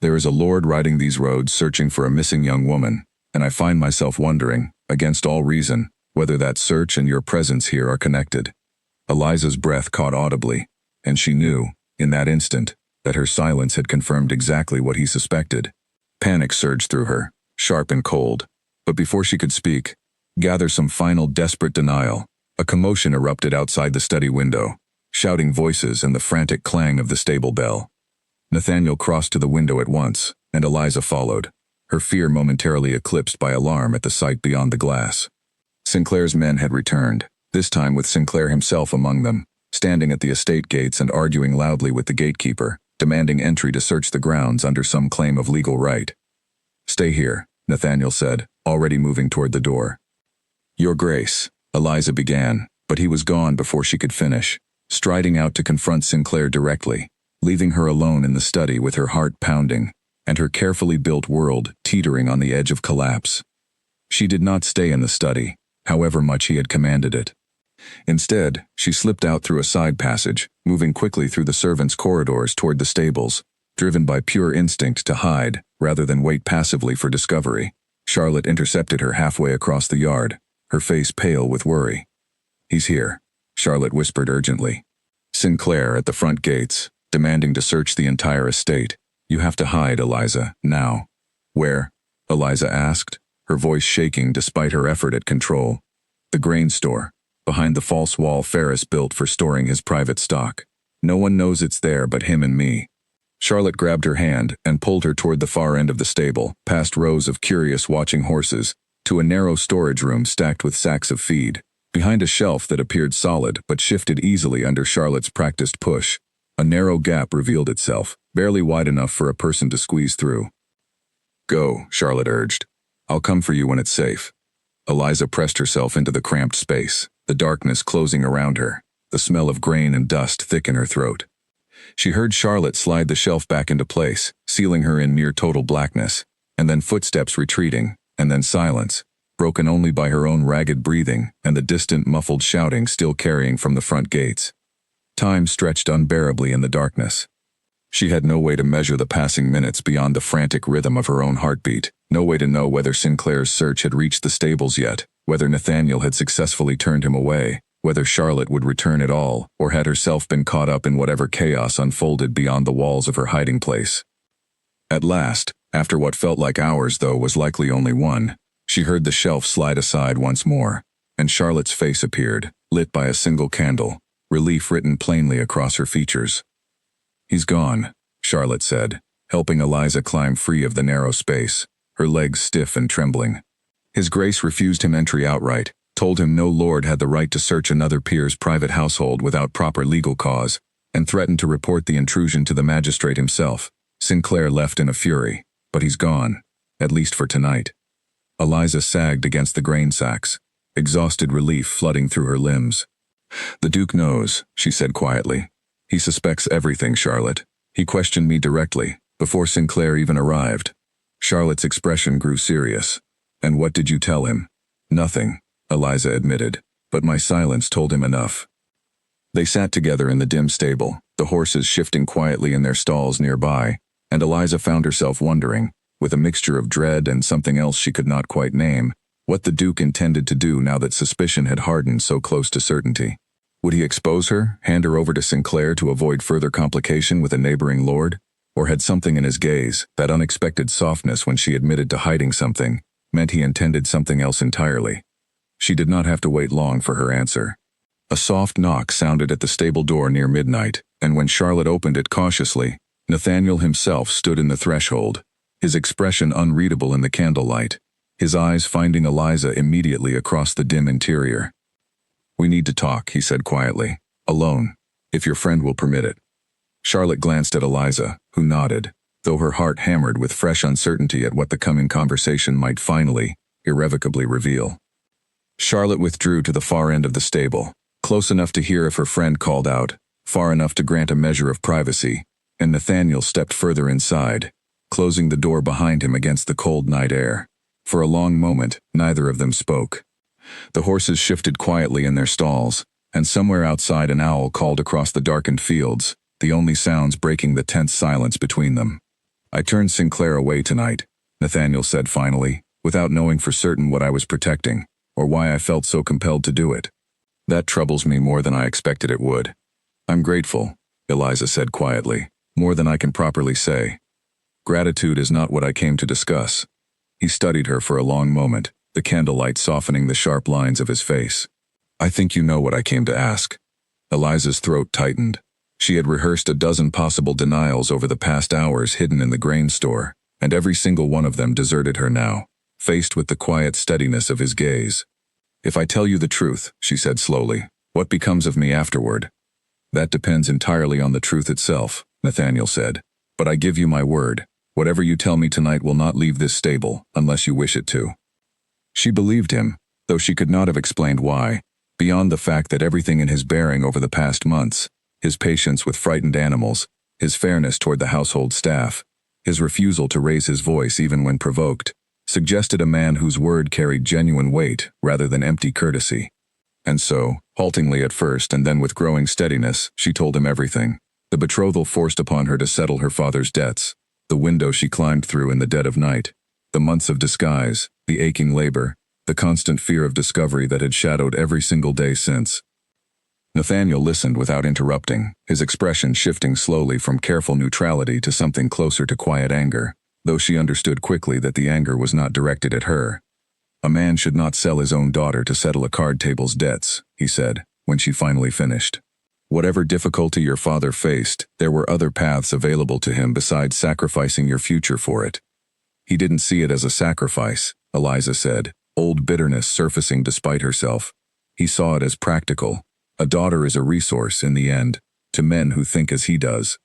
There is a lord riding these roads searching for a missing young woman, and I find myself wondering, against all reason, whether that search and your presence here are connected." Eliza's breath caught audibly, and she knew, in that instant, that her silence had confirmed exactly what he suspected. Panic surged through her, sharp and cold, but before she could speak, gather some final desperate denial, a commotion erupted outside the study window, shouting voices and the frantic clang of the stable bell. Nathaniel crossed to the window at once, and Eliza followed, her fear momentarily eclipsed by alarm at the sight beyond the glass. Sinclair's men had returned, this time with Sinclair himself among them, standing at the estate gates and arguing loudly with the gatekeeper, demanding entry to search the grounds under some claim of legal right. "Stay here," Nathaniel said, already moving toward the door. "Your Grace," Eliza began, but he was gone before she could finish, striding out to confront Sinclair directly, leaving her alone in the study with her heart pounding, and her carefully built world teetering on the edge of collapse. She did not stay in the study, however much he had commanded it. Instead, she slipped out through a side passage, moving quickly through the servants' corridors toward the stables, driven by pure instinct to hide, rather than wait passively for discovery. Charlotte intercepted her halfway across the yard, her face pale with worry. "He's here," Charlotte whispered urgently. Sinclair at the front gates, demanding to search the entire estate. "You have to hide, Eliza, now." "Where?" Eliza asked, her voice shaking despite her effort at control. "The grain store, behind the false wall Ferris built for storing his private stock. No one knows it's there but him and me." Charlotte grabbed her hand and pulled her toward the far end of the stable, past rows of curious watching horses, to a narrow storage room stacked with sacks of feed. Behind a shelf that appeared solid but shifted easily under Charlotte's practiced push, a narrow gap revealed itself, barely wide enough for a person to squeeze through. "Go," Charlotte urged. "I'll come for you when it's safe." Eliza pressed herself into the cramped space, the darkness closing around her, the smell of grain and dust thick in her throat. She heard Charlotte slide the shelf back into place, sealing her in near total blackness, and then footsteps retreating, and then silence, broken only by her own ragged breathing and the distant muffled shouting still carrying from the front gates. Time stretched unbearably in the darkness. She had no way to measure the passing minutes beyond the frantic rhythm of her own heartbeat, no way to know whether Sinclair's search had reached the stables yet, whether Nathaniel had successfully turned him away, whether Charlotte would return at all, or had herself been caught up in whatever chaos unfolded beyond the walls of her hiding place. At last, after what felt like hours though was likely only one, she heard the shelf slide aside once more, and Charlotte's face appeared, lit by a single candle, relief written plainly across her features. "He's gone," Charlotte said, helping Eliza climb free of the narrow space, her legs stiff and trembling. His Grace refused him entry outright, told him no lord had the right to search another peer's private household without proper legal cause, and threatened to report the intrusion to the magistrate himself. Sinclair left in a fury, but he's gone, at least for tonight. Eliza sagged against the grain sacks, exhausted relief flooding through her limbs. The Duke knows, she said quietly. He suspects everything, Charlotte. He questioned me directly, before Sinclair even arrived. Charlotte's expression grew serious. And what did you tell him? Nothing, Eliza admitted, but my silence told him enough. They sat together in the dim stable, the horses shifting quietly in their stalls nearby, and Eliza found herself wondering, with a mixture of dread and something else she could not quite name, what the Duke intended to do now that suspicion had hardened so close to certainty. Would he expose her, hand her over to Sinclair to avoid further complication with a neighboring lord? Or had something in his gaze, that unexpected softness when she admitted to hiding something, meant he intended something else entirely? She did not have to wait long for her answer. A soft knock sounded at the stable door near midnight, and when Charlotte opened it cautiously, Nathaniel himself stood in the threshold, his expression unreadable in the candlelight, his eyes finding Eliza immediately across the dim interior. We need to talk, he said quietly. Alone, if your friend will permit it. Charlotte glanced at Eliza, who nodded, though her heart hammered with fresh uncertainty at what the coming conversation might finally, irrevocably reveal. Charlotte withdrew to the far end of the stable, close enough to hear if her friend called out, far enough to grant a measure of privacy, and Nathaniel stepped further inside, closing the door behind him against the cold night air. For a long moment, neither of them spoke. The horses shifted quietly in their stalls, and somewhere outside an owl called across the darkened fields, the only sounds breaking the tense silence between them. I turned Sinclair away tonight, Nathaniel said finally, without knowing for certain what I was protecting, or why I felt so compelled to do it. That troubles me more than I expected it would. I'm grateful, Eliza said quietly, more than I can properly say. Gratitude is not what I came to discuss. He studied her for a long moment, the candlelight softening the sharp lines of his face. I think you know what I came to ask. Eliza's throat tightened. She had rehearsed a dozen possible denials over the past hours hidden in the grain store, and every single one of them deserted her now, faced with the quiet steadiness of his gaze. If I tell you the truth, she said slowly, what becomes of me afterward? That depends entirely on the truth itself, Nathaniel said. But I give you my word, whatever you tell me tonight will not leave this stable, unless you wish it to. She believed him, though she could not have explained why, beyond the fact that everything in his bearing over the past months, his patience with frightened animals, his fairness toward the household staff, his refusal to raise his voice even when provoked, suggested a man whose word carried genuine weight rather than empty courtesy. And so, haltingly at first and then with growing steadiness, she told him everything. The betrothal forced upon her to settle her father's debts, the window she climbed through in the dead of night, the months of disguise, the aching labor, the constant fear of discovery that had shadowed every single day since. Nathaniel listened without interrupting, his expression shifting slowly from careful neutrality to something closer to quiet anger, though she understood quickly that the anger was not directed at her. A man should not sell his own daughter to settle a card table's debts, he said, when she finally finished. Whatever difficulty your father faced, there were other paths available to him besides sacrificing your future for it. He didn't see it as a sacrifice, Eliza said, old bitterness surfacing despite herself. He saw it as practical. A daughter is a resource, in the end, to men who think as he does.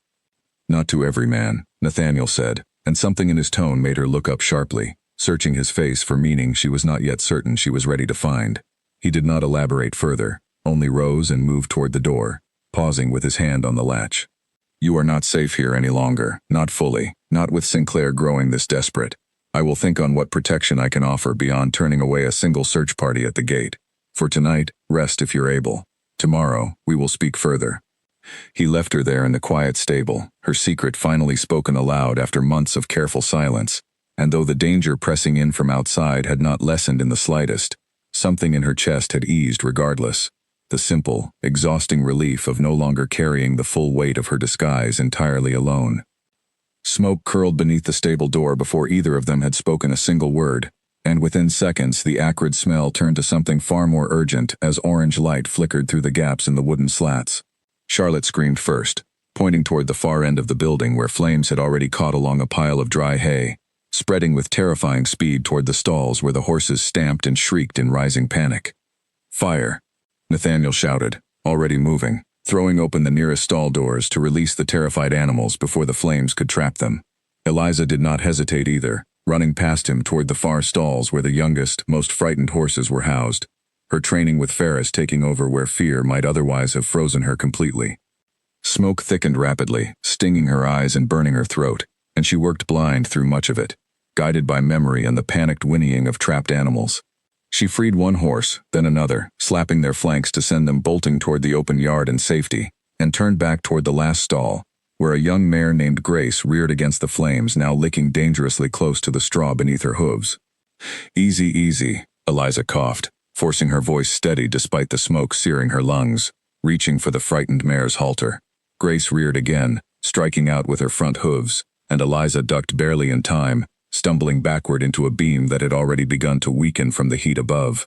Not to every man, Nathaniel said, and something in his tone made her look up sharply, searching his face for meaning she was not yet certain she was ready to find. He did not elaborate further, only rose and moved toward the door, pausing with his hand on the latch. You are not safe here any longer, not fully, not with Sinclair growing this desperate. I will think on what protection I can offer beyond turning away a single search party at the gate. For tonight, rest if you're able. Tomorrow, we will speak further. He left her there in the quiet stable, her secret finally spoken aloud after months of careful silence, and though the danger pressing in from outside had not lessened in the slightest, something in her chest had eased regardless. The simple, exhausting relief of no longer carrying the full weight of her disguise entirely alone. Smoke curled beneath the stable door before either of them had spoken a single word, and within seconds the acrid smell turned to something far more urgent as orange light flickered through the gaps in the wooden slats. Charlotte screamed first, pointing toward the far end of the building where flames had already caught along a pile of dry hay. spreading with terrifying speed toward the stalls where the horses stamped and shrieked in rising panic. "Fire!" Nathaniel shouted, already moving, throwing open the nearest stall doors to release the terrified animals before the flames could trap them. Eliza did not hesitate either, running past him toward the far stalls where the youngest, most frightened horses were housed, her training with Ferris taking over where fear might otherwise have frozen her completely. Smoke thickened rapidly, stinging her eyes and burning her throat, and she worked blind through much of it, guided by memory and the panicked whinnying of trapped animals. She freed one horse, then another, slapping their flanks to send them bolting toward the open yard and safety, and turned back toward the last stall, where a young mare named Grace reared against the flames, now licking dangerously close to the straw beneath her hooves. "Easy, easy," Eliza coughed, forcing her voice steady despite the smoke searing her lungs, reaching for the frightened mare's halter. Grace reared again, striking out with her front hooves, and Eliza ducked barely in time, stumbling backward into a beam that had already begun to weaken from the heat above.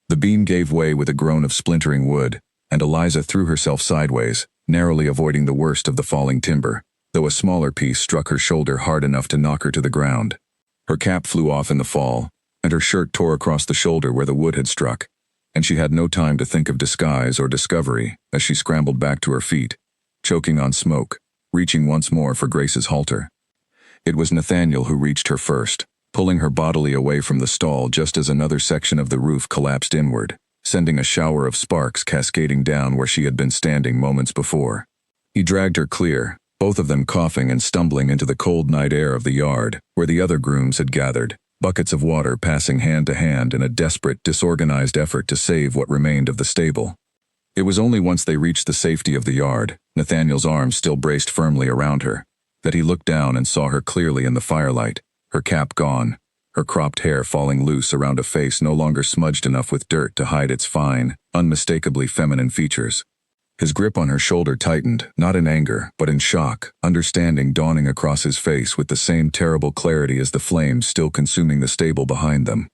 The beam gave way with a groan of splintering wood, and Eliza threw herself sideways, narrowly avoiding the worst of the falling timber, though a smaller piece struck her shoulder hard enough to knock her to the ground. Her cap flew off in the fall, and her shirt tore across the shoulder where the wood had struck, and she had no time to think of disguise or discovery as she scrambled back to her feet, choking on smoke, reaching once more for Grace's halter. It was Nathaniel who reached her first, pulling her bodily away from the stall just as another section of the roof collapsed inward, sending a shower of sparks cascading down where she had been standing moments before. He dragged her clear, both of them coughing and stumbling into the cold night air of the yard, where the other grooms had gathered, buckets of water passing hand to hand in a desperate, disorganized effort to save what remained of the stable. It was only once they reached the safety of the yard, Nathaniel's arms still braced firmly around her, that he looked down and saw her clearly in the firelight, her cap gone, her cropped hair falling loose around a face no longer smudged enough with dirt to hide its fine, unmistakably feminine features. His grip on her shoulder tightened, not in anger, but in shock, understanding dawning across his face with the same terrible clarity as the flames still consuming the stable behind them.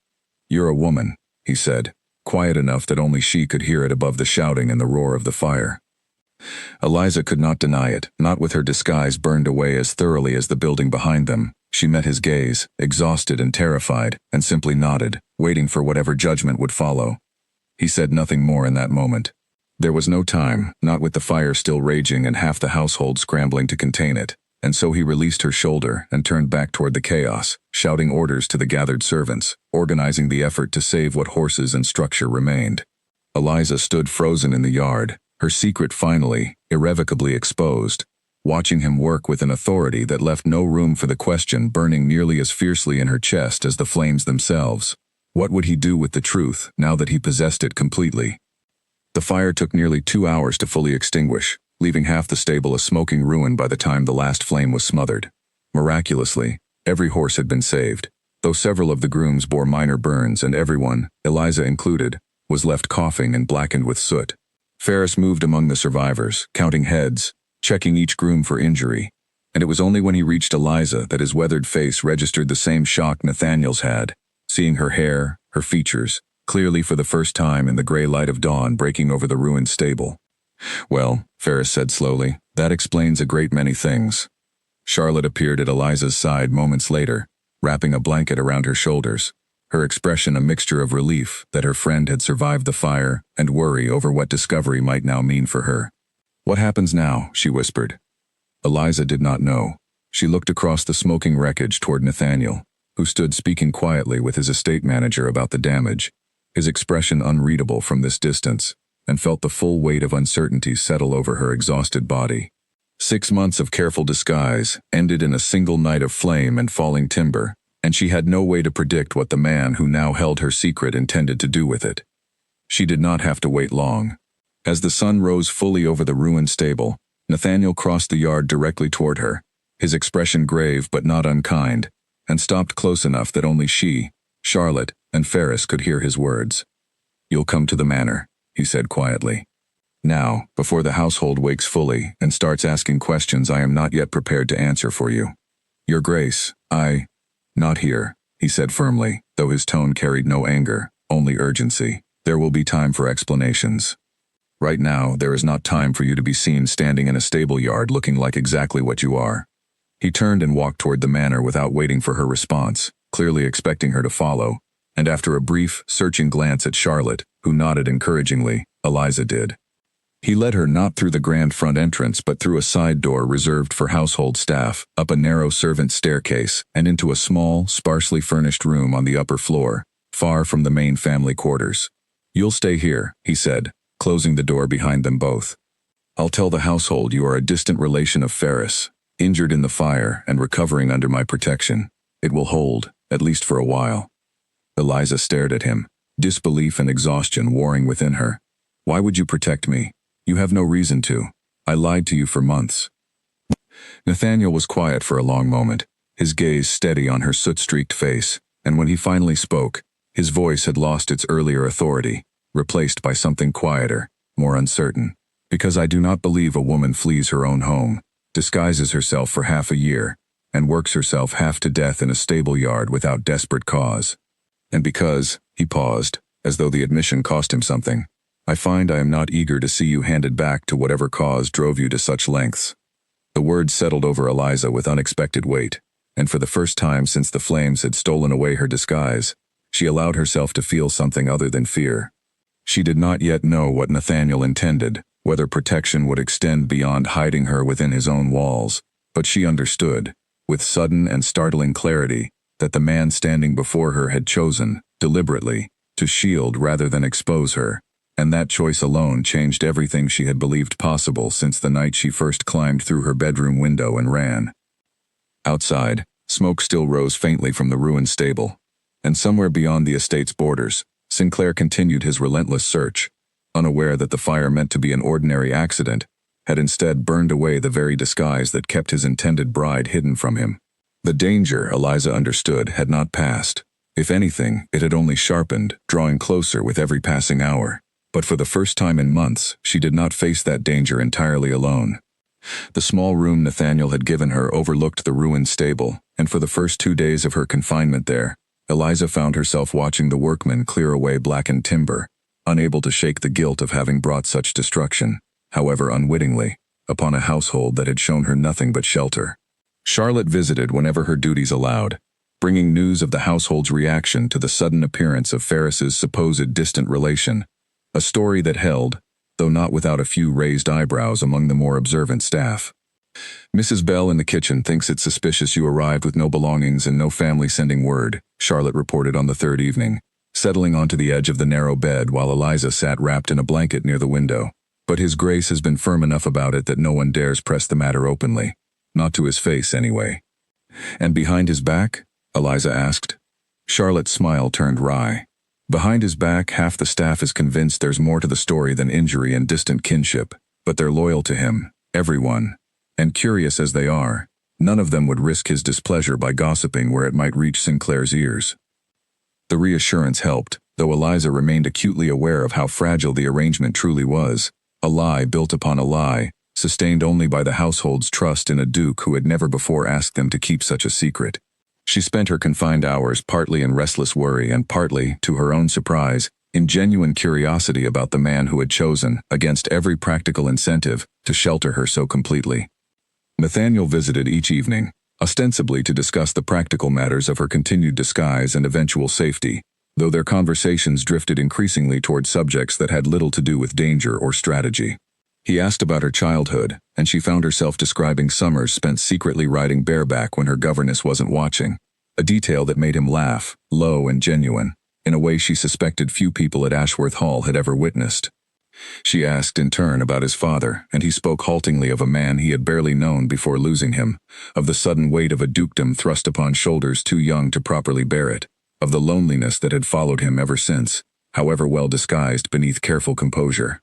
"You're a woman," he said, quiet enough that only she could hear it above the shouting and the roar of the fire. Eliza could not deny it, not with her disguise burned away as thoroughly as the building behind them. She met his gaze, exhausted and terrified, and simply nodded, waiting for whatever judgment would follow. He said nothing more in that moment. There was no time, not with the fire still raging and half the household scrambling to contain it, and so he released her shoulder and turned back toward the chaos, shouting orders to the gathered servants, organizing the effort to save what horses and structure remained. Eliza stood frozen in the yard, her secret finally, irrevocably exposed, watching him work with an authority that left no room for the question burning nearly as fiercely in her chest as the flames themselves. What would he do with the truth, now that he possessed it completely? The fire took nearly 2 hours to fully extinguish, leaving half the stable a smoking ruin by the time the last flame was smothered. Miraculously, every horse had been saved, though several of the grooms bore minor burns and everyone, Eliza included, was left coughing and blackened with soot. Ferris moved among the survivors, counting heads, checking each groom for injury, and it was only when he reached Eliza that his weathered face registered the same shock Nathaniel's had, seeing her hair, her features, clearly for the first time in the gray light of dawn breaking over the ruined stable. "Well," Ferris said slowly, "that explains a great many things." Charlotte appeared at Eliza's side moments later, wrapping a blanket around her shoulders, her expression a mixture of relief that her friend had survived the fire and worry over what discovery might now mean for her. "What happens now?" she whispered. Eliza did not know. She looked across the smoking wreckage toward Nathaniel, who stood speaking quietly with his estate manager about the damage, his expression unreadable from this distance, and felt the full weight of uncertainty settle over her exhausted body. 6 months of careful disguise ended in a single night of flame and falling timber, and she had no way to predict what the man who now held her secret intended to do with it. She did not have to wait long. As the sun rose fully over the ruined stable, Nathaniel crossed the yard directly toward her, his expression grave but not unkind, and stopped close enough that only she, Charlotte, and Ferris could hear his words. "You'll come to the manor," he said quietly. "Now, before the household wakes fully and starts asking questions I am not yet prepared to answer for you. Your Grace, not here," he said firmly, though his tone carried no anger, only urgency. "There will be time for explanations. Right now, there is not time for you to be seen standing in a stable yard looking like exactly what you are. He turned and walked toward the manor without waiting for her response, clearly expecting her to follow, and after a brief, searching glance at Charlotte, who nodded encouragingly, Eliza did. He led her not through the grand front entrance but through a side door reserved for household staff, up a narrow servant staircase, and into a small, sparsely furnished room on the upper floor, far from the main family quarters. "You'll stay here," he said, closing the door behind them both. "I'll tell the household you are a distant relation of Ferris, injured in the fire and recovering under my protection. It will hold, at least for a while." Eliza stared at him, disbelief and exhaustion warring within her. "Why would you protect me? You have no reason to. I lied to you for months." Nathaniel was quiet for a long moment, his gaze steady on her soot-streaked face, and when he finally spoke, his voice had lost its earlier authority, replaced by something quieter, more uncertain. "Because I do not believe a woman flees her own home, disguises herself for half a year, and works herself half to death in a stable yard without desperate cause. And because," he paused, as though the admission cost him something, "I find I am not eager to see you handed back to whatever cause drove you to such lengths." The words settled over Eliza with unexpected weight, and for the first time since the flames had stolen away her disguise, she allowed herself to feel something other than fear. She did not yet know what Nathaniel intended, whether protection would extend beyond hiding her within his own walls, but she understood, with sudden and startling clarity, that the man standing before her had chosen, deliberately, to shield rather than expose her, and that choice alone changed everything she had believed possible since the night she first climbed through her bedroom window and ran. Outside, smoke still rose faintly from the ruined stable, and somewhere beyond the estate's borders, Sinclair continued his relentless search, unaware that the fire meant to be an ordinary accident had instead burned away the very disguise that kept his intended bride hidden from him. The danger, Eliza understood, had not passed. If anything, it had only sharpened, drawing closer with every passing hour. But for the first time in months, she did not face that danger entirely alone. The small room Nathaniel had given her overlooked the ruined stable, and for the first 2 days of her confinement there, Eliza found herself watching the workmen clear away blackened timber, unable to shake the guilt of having brought such destruction, however unwittingly, upon a household that had shown her nothing but shelter. Charlotte visited whenever her duties allowed, bringing news of the household's reaction to the sudden appearance of Ferris's supposed distant relation, a story that held, though not without a few raised eyebrows among the more observant staff. "Mrs. Bell in the kitchen thinks it suspicious you arrived with no belongings and no family sending word," Charlotte reported on the third evening, settling onto the edge of the narrow bed while Eliza sat wrapped in a blanket near the window. "But His Grace has been firm enough about it that no one dares press the matter openly. Not to his face, anyway." "And behind his back?" Eliza asked. Charlotte's smile turned wry. "Behind his back, half the staff is convinced there's more to the story than injury and distant kinship, but they're loyal to him, everyone. And curious as they are, none of them would risk his displeasure by gossiping where it might reach Sinclair's ears." The reassurance helped, though Eliza remained acutely aware of how fragile the arrangement truly was, a lie built upon a lie, sustained only by the household's trust in a duke who had never before asked them to keep such a secret. She spent her confined hours partly in restless worry and partly, to her own surprise, in genuine curiosity about the man who had chosen, against every practical incentive, to shelter her so completely. Nathaniel visited each evening, ostensibly to discuss the practical matters of her continued disguise and eventual safety, though their conversations drifted increasingly toward subjects that had little to do with danger or strategy. He asked about her childhood, and she found herself describing summers spent secretly riding bareback when her governess wasn't watching, a detail that made him laugh, low and genuine, in a way she suspected few people at Ashworth Hall had ever witnessed. She asked in turn about his father, and he spoke haltingly of a man he had barely known before losing him, of the sudden weight of a dukedom thrust upon shoulders too young to properly bear it, of the loneliness that had followed him ever since, however well disguised beneath careful composure.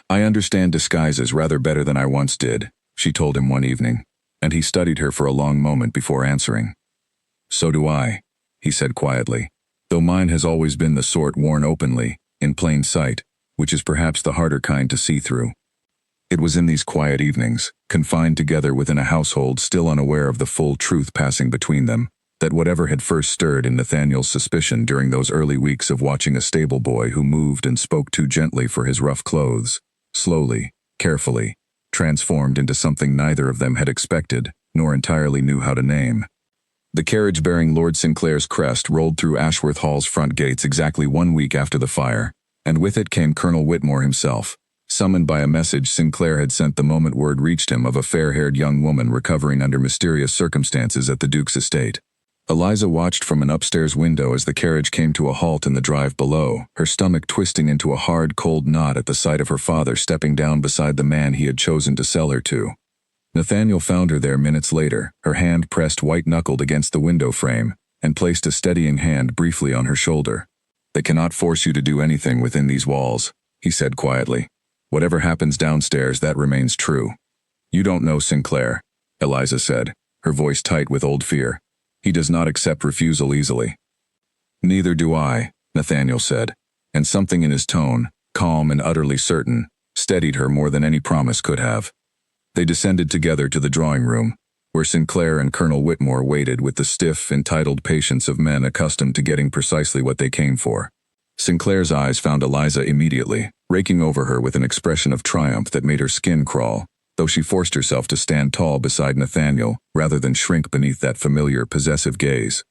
"I understand disguises rather better than I once did," she told him one evening, and he studied her for a long moment before answering. "So do I," he said quietly, "though mine has always been the sort worn openly, in plain sight, which is perhaps the harder kind to see through." It was in these quiet evenings, confined together within a household still unaware of the full truth passing between them, that whatever had first stirred in Nathaniel's suspicion during those early weeks of watching a stable boy who moved and spoke too gently for his rough clothes, slowly, carefully, transformed into something neither of them had expected, nor entirely knew how to name. The carriage bearing Lord Sinclair's crest rolled through Ashworth Hall's front gates exactly 1 week after the fire, and with it came Colonel Whitmore himself, summoned by a message Sinclair had sent the moment word reached him of a fair-haired young woman recovering under mysterious circumstances at the Duke's estate. Eliza watched from an upstairs window as the carriage came to a halt in the drive below, her stomach twisting into a hard, cold knot at the sight of her father stepping down beside the man he had chosen to sell her to. Nathaniel found her there minutes later, her hand pressed white-knuckled against the window frame, and placed a steadying hand briefly on her shoulder. "They cannot force you to do anything within these walls," he said quietly. "Whatever happens downstairs, that remains true." "You don't know Sinclair," Eliza said, her voice tight with old fear. "He does not accept refusal easily." "Neither do I," Nathaniel said, and something in his tone, calm and utterly certain, steadied her more than any promise could have. They descended together to the drawing room, where Sinclair and Colonel Whitmore waited with the stiff, entitled patience of men accustomed to getting precisely what they came for. Sinclair's eyes found Eliza immediately, raking over her with an expression of triumph that made her skin crawl, though she forced herself to stand tall beside Nathaniel rather than shrink beneath that familiar, possessive gaze.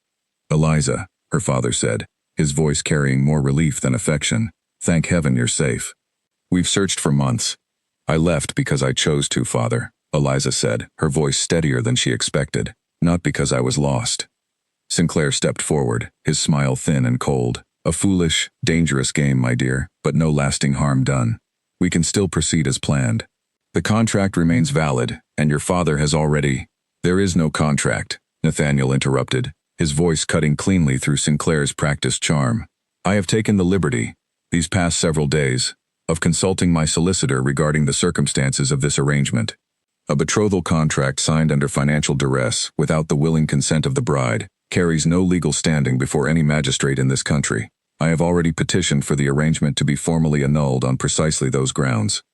"Eliza," her father said, his voice carrying more relief than affection, "thank heaven you're safe. We've searched for months." "I left because I chose to, Father," Eliza said, her voice steadier than she expected, "not because I was lost." Sinclair stepped forward, his smile thin and cold. "A foolish, dangerous game, my dear, but no lasting harm done. We can still proceed as planned. The contract remains valid, and your father has already—" "There is no contract," Nathaniel interrupted, his voice cutting cleanly through Sinclair's practiced charm. "I have taken the liberty, these past several days, of consulting my solicitor regarding the circumstances of this arrangement. A betrothal contract signed under financial duress, without the willing consent of the bride, carries no legal standing before any magistrate in this country. I have already petitioned for the arrangement to be formally annulled on precisely those grounds."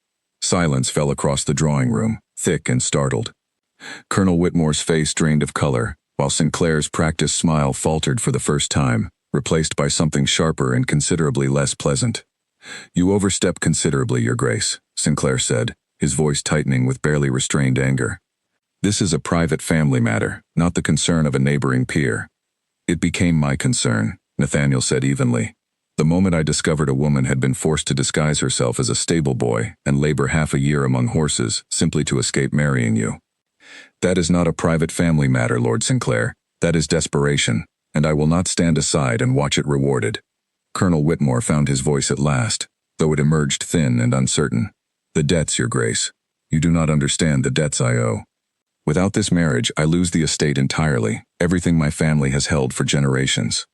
Silence fell across the drawing room, thick and startled. Colonel Whitmore's face drained of color, while Sinclair's practiced smile faltered for the first time, replaced by something sharper and considerably less pleasant. "You overstep considerably, Your Grace," Sinclair said, his voice tightening with barely restrained anger. "This is a private family matter, not the concern of a neighboring peer." "It became my concern," Nathaniel said evenly, "the moment I discovered a woman had been forced to disguise herself as a stable boy and labor half a year among horses simply to escape marrying you. That is not a private family matter, Lord Sinclair. That is desperation, and I will not stand aside and watch it rewarded." Colonel Whitmore found his voice at last, though it emerged thin and uncertain. "The debts, Your Grace. You do not understand the debts I owe. Without this marriage, I lose the estate entirely, everything my family has held for generations."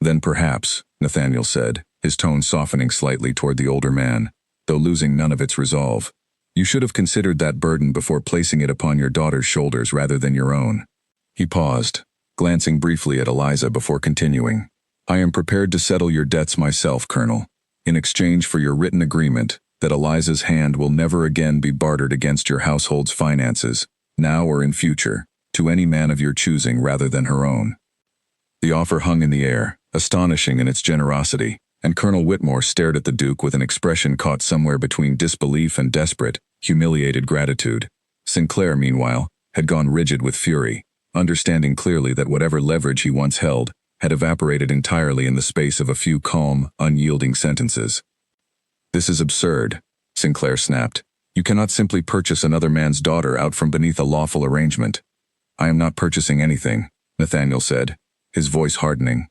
"Then perhaps," Nathaniel said, his tone softening slightly toward the older man, though losing none of its resolve, "you should have considered that burden before placing it upon your daughter's shoulders rather than your own." He paused, glancing briefly at Eliza before continuing. "I am prepared to settle your debts myself, Colonel, in exchange for your written agreement that Eliza's hand will never again be bartered against your household's finances, now or in future, to any man of your choosing rather than her own." The offer hung in the air, astonishing in its generosity, and Colonel Whitmore stared at the Duke with an expression caught somewhere between disbelief and desperate, humiliated gratitude. Sinclair, meanwhile, had gone rigid with fury, understanding clearly that whatever leverage he once held had evaporated entirely in the space of a few calm, unyielding sentences. "This is absurd," Sinclair snapped. "You cannot simply purchase another man's daughter out from beneath a lawful arrangement." "I am not purchasing anything," Nathaniel said, his voice hardening.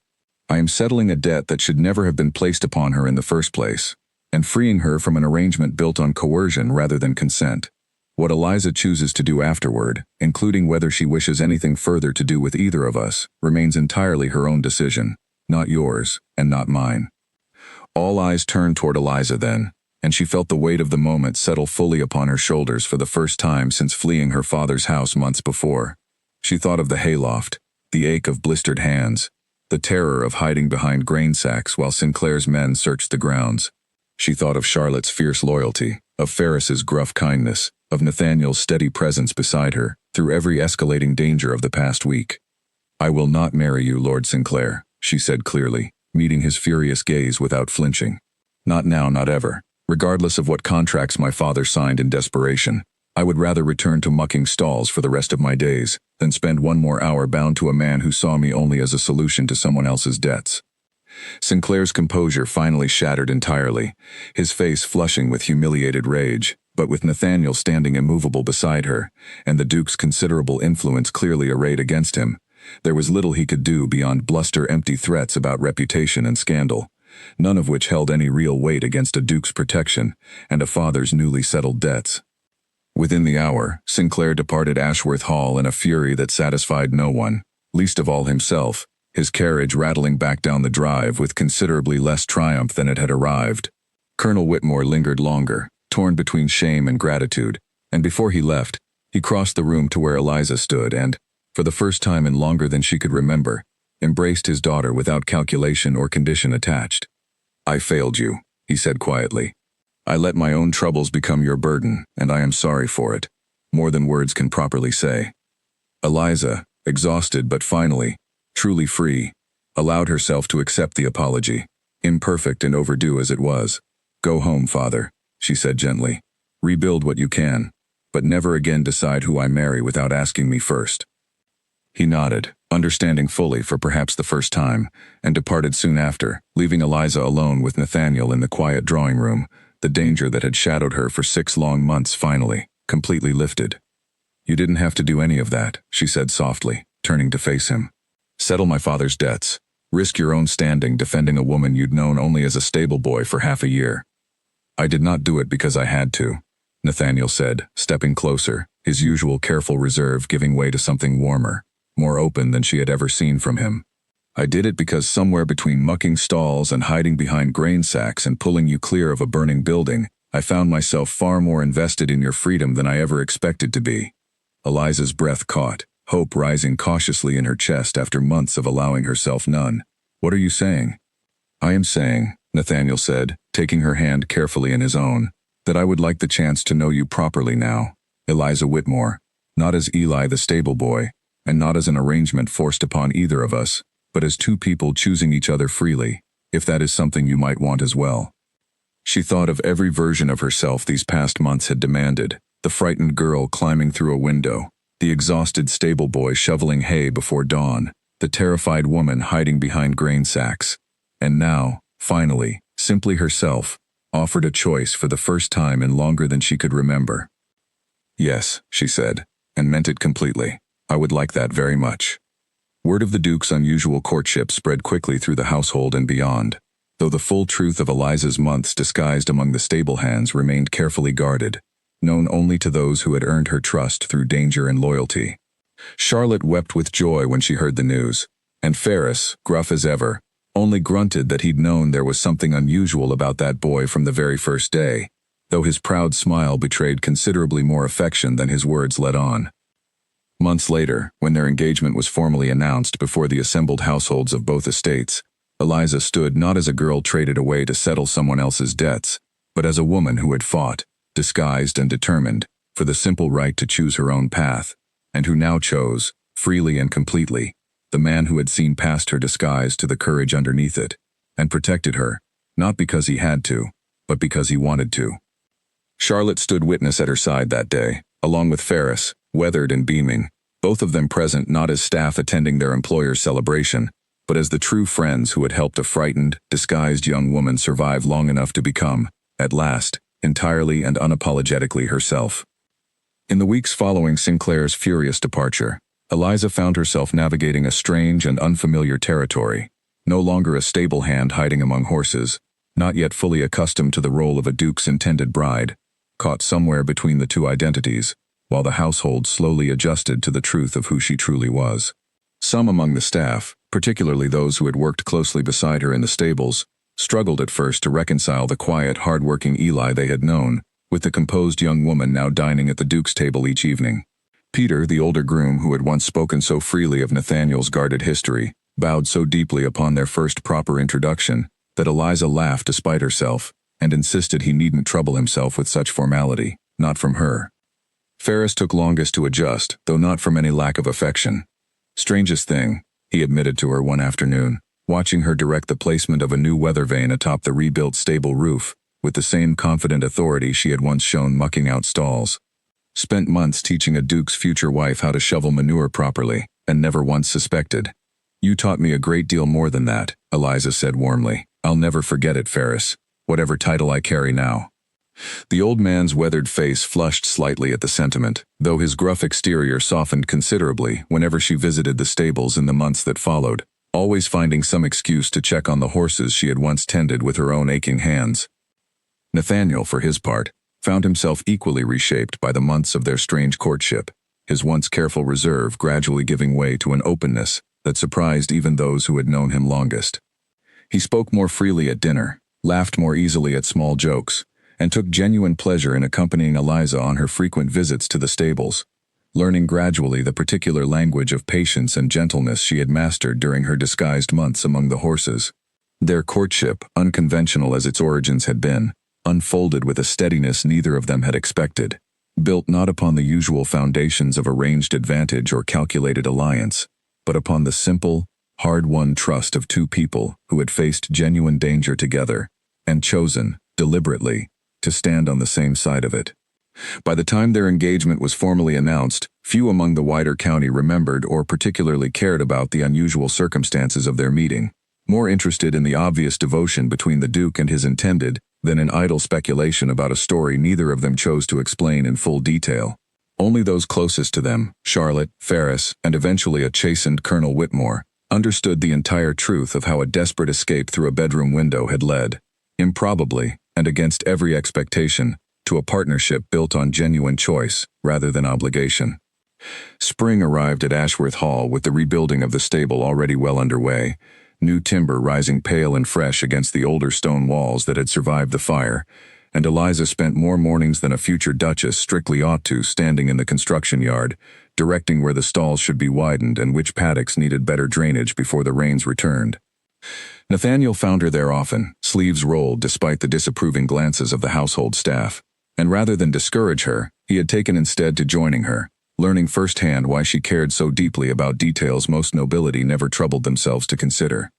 "I am settling a debt that should never have been placed upon her in the first place, and freeing her from an arrangement built on coercion rather than consent. What Eliza chooses to do afterward, including whether she wishes anything further to do with either of us, remains entirely her own decision, not yours, and not mine." All eyes turned toward Eliza then, and she felt the weight of the moment settle fully upon her shoulders for the first time since fleeing her father's house months before. She thought of the hayloft, the ache of blistered hands, the terror of hiding behind grain sacks while Sinclair's men searched the grounds. She thought of Charlotte's fierce loyalty, of Ferris's gruff kindness, of Nathaniel's steady presence beside her, through every escalating danger of the past week. "I will not marry you, Lord Sinclair," she said clearly, meeting his furious gaze without flinching. "Not now, not ever, regardless of what contracts my father signed in desperation. I would rather return to mucking stalls for the rest of my days than spend one more hour bound to a man who saw me only as a solution to someone else's debts. Sinclair's composure finally shattered entirely, his face flushing with humiliated rage, but with Nathaniel standing immovable beside her, and the Duke's considerable influence clearly arrayed against him, there was little he could do beyond bluster empty threats about reputation and scandal, none of which held any real weight against a Duke's protection and a father's newly settled debts. Within the hour, Sinclair departed Ashworth Hall in a fury that satisfied no one, least of all himself, his carriage rattling back down the drive with considerably less triumph than it had arrived. Colonel Whitmore lingered longer, torn between shame and gratitude, and before he left, he crossed the room to where Eliza stood and, for the first time in longer than she could remember, embraced his daughter without calculation or condition attached. "I failed you," he said quietly. "I let my own troubles become your burden, and I am sorry for it, more than words can properly say." Eliza, exhausted but finally, truly free, allowed herself to accept the apology, imperfect and overdue as it was. "Go home, father," she said gently. "Rebuild what you can, but never again decide who I marry without asking me first." He nodded, understanding fully for perhaps the first time, and departed soon after, leaving Eliza alone with Nathaniel in the quiet drawing room, the danger that had shadowed her for 6 long months finally, completely lifted. "You didn't have to do any of that," she said softly, turning to face him. "Settle my father's debts. Risk your own standing defending a woman you'd known only as a stable boy for half a year." "I did not do it because I had to," Nathaniel said, stepping closer, his usual careful reserve giving way to something warmer, more open than she had ever seen from him. "I did it because somewhere between mucking stalls and hiding behind grain sacks and pulling you clear of a burning building, I found myself far more invested in your freedom than I ever expected to be." Eliza's breath caught, hope rising cautiously in her chest after months of allowing herself none. "What are you saying?" "I am saying," Nathaniel said, taking her hand carefully in his own, "that I would like the chance to know you properly now, Eliza Whitmore, not as Eli the stable boy, and not as an arrangement forced upon either of us, but as 2 people choosing each other freely, if that is something you might want as well." She thought of every version of herself these past months had demanded, the frightened girl climbing through a window, the exhausted stable boy shoveling hay before dawn, the terrified woman hiding behind grain sacks. And now, finally, simply herself, offered a choice for the first time in longer than she could remember. "Yes," she said, and meant it completely. "I would like that very much." Word of the Duke's unusual courtship spread quickly through the household and beyond, though the full truth of Eliza's months disguised among the stable hands remained carefully guarded, known only to those who had earned her trust through danger and loyalty. Charlotte wept with joy when she heard the news, and Ferris, gruff as ever, only grunted that he'd known there was something unusual about that boy from the very first day, though his proud smile betrayed considerably more affection than his words let on. Months later, when their engagement was formally announced before the assembled households of both estates, Eliza stood not as a girl traded away to settle someone else's debts, but as a woman who had fought, disguised and determined, for the simple right to choose her own path, and who now chose, freely and completely, the man who had seen past her disguise to the courage underneath it, and protected her, not because he had to, but because he wanted to. Charlotte stood witness at her side that day, along with Ferris, weathered and beaming, both of them present not as staff attending their employer's celebration, but as the true friends who had helped a frightened, disguised young woman survive long enough to become, at last, entirely and unapologetically herself. In the weeks following Sinclair's furious departure, Eliza found herself navigating a strange and unfamiliar territory, no longer a stable hand hiding among horses, not yet fully accustomed to the role of a duke's intended bride, caught somewhere between the 2 identities, while the household slowly adjusted to the truth of who she truly was. Some among the staff, particularly those who had worked closely beside her in the stables, struggled at first to reconcile the quiet, hard-working Eli they had known with the composed young woman now dining at the Duke's table each evening. Peter, the older groom who had once spoken so freely of Nathaniel's guarded history, bowed so deeply upon their first proper introduction that Eliza laughed despite herself and insisted he needn't trouble himself with such formality, not from her. Ferris took longest to adjust, though not from any lack of affection. "Strangest thing," he admitted to her one afternoon, watching her direct the placement of a new weather vane atop the rebuilt stable roof, with the same confident authority she had once shown mucking out stalls. Spent months teaching a duke's future wife how to shovel manure properly, and never once suspected. You taught me a great deal more than that, Eliza said warmly. I'll never forget it, Ferris, whatever title I carry now. The old man's weathered face flushed slightly at the sentiment, though his gruff exterior softened considerably whenever she visited the stables in the months that followed, always finding some excuse to check on the horses she had once tended with her own aching hands. Nathaniel, for his part, found himself equally reshaped by the months of their strange courtship, his once careful reserve gradually giving way to an openness that surprised even those who had known him longest. He spoke more freely at dinner, laughed more easily at small jokes, and took genuine pleasure in accompanying Eliza on her frequent visits to the stables, learning gradually the particular language of patience and gentleness she had mastered during her disguised months among the horses. Their courtship, unconventional as its origins had been, unfolded with a steadiness neither of them had expected, built not upon the usual foundations of arranged advantage or calculated alliance, but upon the simple, hard-won trust of two people who had faced genuine danger together, and chosen, deliberately, to stand on the same side of it. By the time their engagement was formally announced, few among the wider county remembered or particularly cared about the unusual circumstances of their meeting, more interested in the obvious devotion between the Duke and his intended than in idle speculation about a story neither of them chose to explain in full detail. Only those closest to them, Charlotte, Ferris, and eventually a chastened Colonel Whitmore, understood the entire truth of how a desperate escape through a bedroom window had led, improbably, and against every expectation, to a partnership built on genuine choice rather than obligation. Spring arrived at Ashworth Hall with the rebuilding of the stable already well underway, new timber rising pale and fresh against the older stone walls that had survived the fire, and Eliza spent more mornings than a future duchess strictly ought to standing in the construction yard, directing where the stalls should be widened and which paddocks needed better drainage before the rains returned. Nathaniel found her there often, sleeves rolled despite the disapproving glances of the household staff, and rather than discourage her, he had taken instead to joining her, learning firsthand why she cared so deeply about details most nobility never troubled themselves to consider.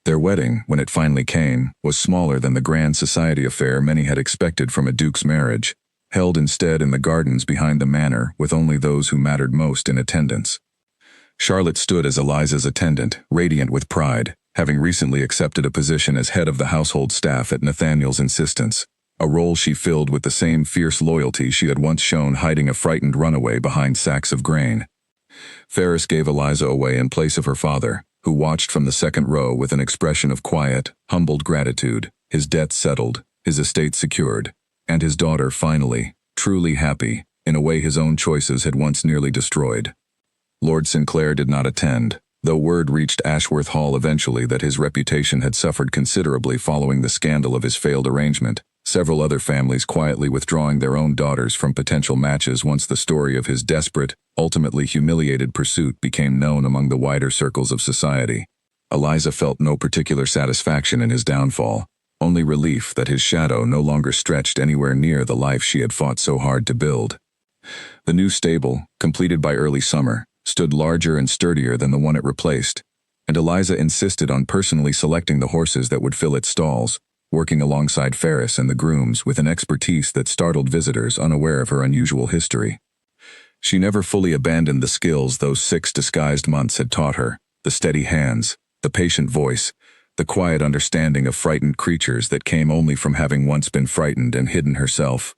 Their wedding, when it finally came, was smaller than the grand society affair many had expected from a duke's marriage, held instead in the gardens behind the manor with only those who mattered most in attendance. Charlotte stood as Eliza's attendant, radiant with pride, having recently accepted a position as head of the household staff at Nathaniel's insistence, a role she filled with the same fierce loyalty she had once shown hiding a frightened runaway behind sacks of grain. Ferris gave Eliza away in place of her father, who watched from the second row with an expression of quiet, humbled gratitude, his debts settled, his estate secured, and his daughter finally, truly happy, in a way his own choices had once nearly destroyed. Lord Sinclair did not attend, though word reached Ashworth Hall eventually that his reputation had suffered considerably following the scandal of his failed arrangement, several other families quietly withdrawing their own daughters from potential matches once the story of his desperate, ultimately humiliated pursuit became known among the wider circles of society. Eliza felt no particular satisfaction in his downfall, only relief that his shadow no longer stretched anywhere near the life she had fought so hard to build. The new stable, completed by early summer, stood larger and sturdier than the one it replaced, and Eliza insisted on personally selecting the horses that would fill its stalls, working alongside Ferris and the grooms with an expertise that startled visitors unaware of her unusual history. She never fully abandoned the skills those 6 disguised months had taught her, the steady hands, the patient voice, the quiet understanding of frightened creatures that came only from having once been frightened and hidden herself.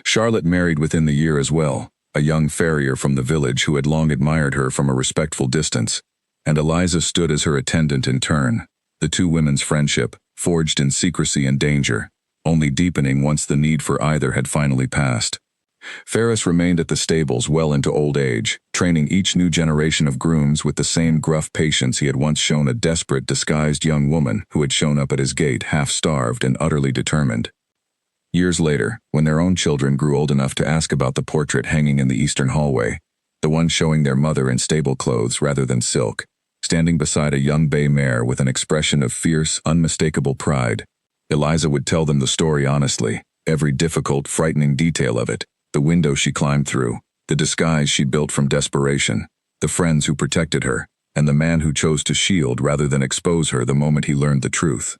Charlotte married within the year as well, a young farrier from the village who had long admired her from a respectful distance, and Eliza stood as her attendant in turn, the two women's friendship, forged in secrecy and danger, only deepening once the need for either had finally passed. Ferris remained at the stables well into old age, training each new generation of grooms with the same gruff patience he had once shown a desperate, disguised young woman who had shown up at his gate half-starved and utterly determined. Years later, when their own children grew old enough to ask about the portrait hanging in the eastern hallway, the one showing their mother in stable clothes rather than silk, standing beside a young bay mare with an expression of fierce, unmistakable pride, Eliza would tell them the story honestly, every difficult, frightening detail of it, the window she climbed through, the disguise she built from desperation, the friends who protected her, and the man who chose to shield rather than expose her the moment he learned the truth.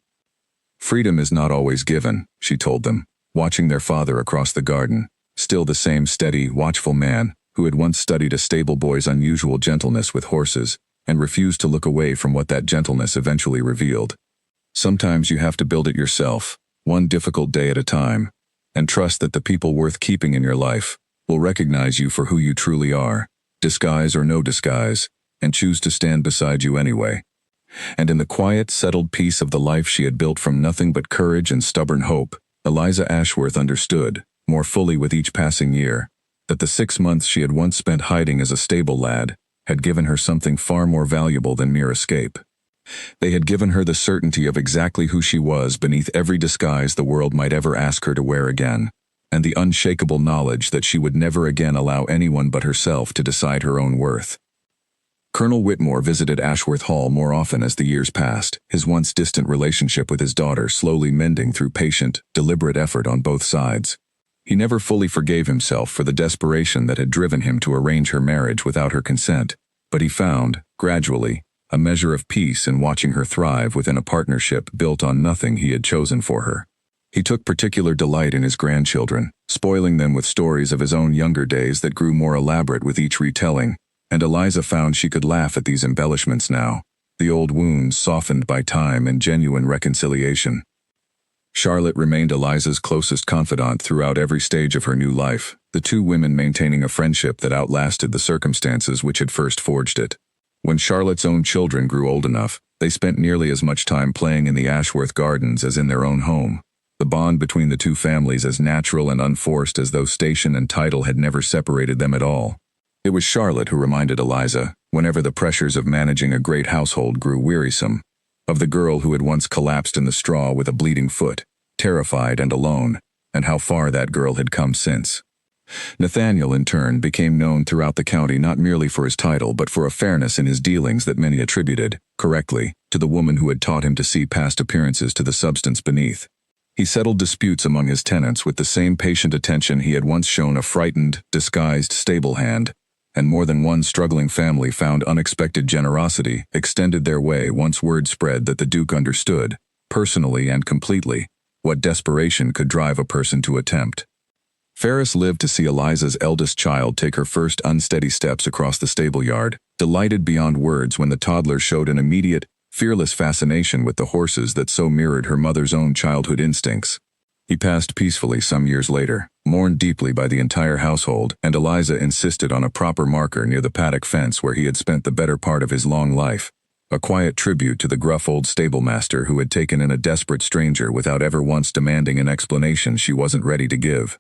Freedom is not always given, she told them, watching their father across the garden, Still the same steady, watchful man who had once studied a stable boy's unusual gentleness with horses and refused to look away from what that gentleness eventually revealed. Sometimes you have to build it yourself, one difficult day at a time, and trust that the people worth keeping in your life will recognize you for who you truly are, disguise or no disguise, and choose to stand beside you anyway. And in the quiet, settled peace of the life she had built from nothing but courage and stubborn hope, Eliza Ashworth understood, more fully with each passing year, that the 6 months she had once spent hiding as a stable lad had given her something far more valuable than mere escape. They had given her the certainty of exactly who she was beneath every disguise the world might ever ask her to wear again, and the unshakable knowledge that she would never again allow anyone but herself to decide her own worth. Colonel Whitmore visited Ashworth Hall more often as the years passed, his once distant relationship with his daughter slowly mending through patient, deliberate effort on both sides. He never fully forgave himself for the desperation that had driven him to arrange her marriage without her consent, but he found, gradually, a measure of peace in watching her thrive within a partnership built on nothing he had chosen for her. He took particular delight in his grandchildren, spoiling them with stories of his own younger days that grew more elaborate with each retelling, and Eliza found she could laugh at these embellishments now, the old wounds softened by time and genuine reconciliation. Charlotte remained Eliza's closest confidant throughout every stage of her new life, the two women maintaining a friendship that outlasted the circumstances which had first forged it. When Charlotte's own children grew old enough, they spent nearly as much time playing in the Ashworth Gardens as in their own home, the bond between the two families as natural and unforced as though station and title had never separated them at all. It was Charlotte who reminded Eliza, whenever the pressures of managing a great household grew wearisome, of the girl who had once collapsed in the straw with a bleeding foot, terrified and alone, and how far that girl had come since. Nathaniel, in turn, became known throughout the county not merely for his title but for a fairness in his dealings that many attributed, correctly, to the woman who had taught him to see past appearances to the substance beneath. He settled disputes among his tenants with the same patient attention he had once shown a frightened, disguised stable hand, and more than one struggling family found unexpected generosity extended their way once word spread that the Duke understood, personally and completely, what desperation could drive a person to attempt. Ferris lived to see Eliza's eldest child take her first unsteady steps across the stable yard, delighted beyond words when the toddler showed an immediate, fearless fascination with the horses that so mirrored her mother's own childhood instincts. He passed peacefully some years later, mourned deeply by the entire household, and Eliza insisted on a proper marker near the paddock fence where he had spent the better part of his long life, a quiet tribute to the gruff old stablemaster who had taken in a desperate stranger without ever once demanding an explanation she wasn't ready to give.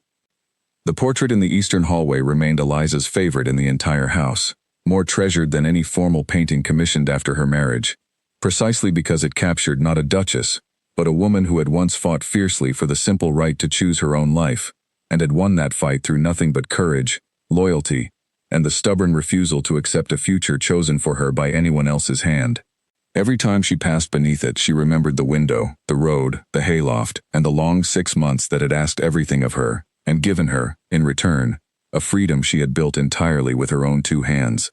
The portrait in the eastern hallway remained Eliza's favorite in the entire house, more treasured than any formal painting commissioned after her marriage, precisely because it captured not a duchess, but a woman who had once fought fiercely for the simple right to choose her own life, and had won that fight through nothing but courage, loyalty, and the stubborn refusal to accept a future chosen for her by anyone else's hand. Every time she passed beneath it, she remembered the window, the road, the hayloft, and the long 6 months that had asked everything of her, and given her, in return, a freedom she had built entirely with her own 2 hands.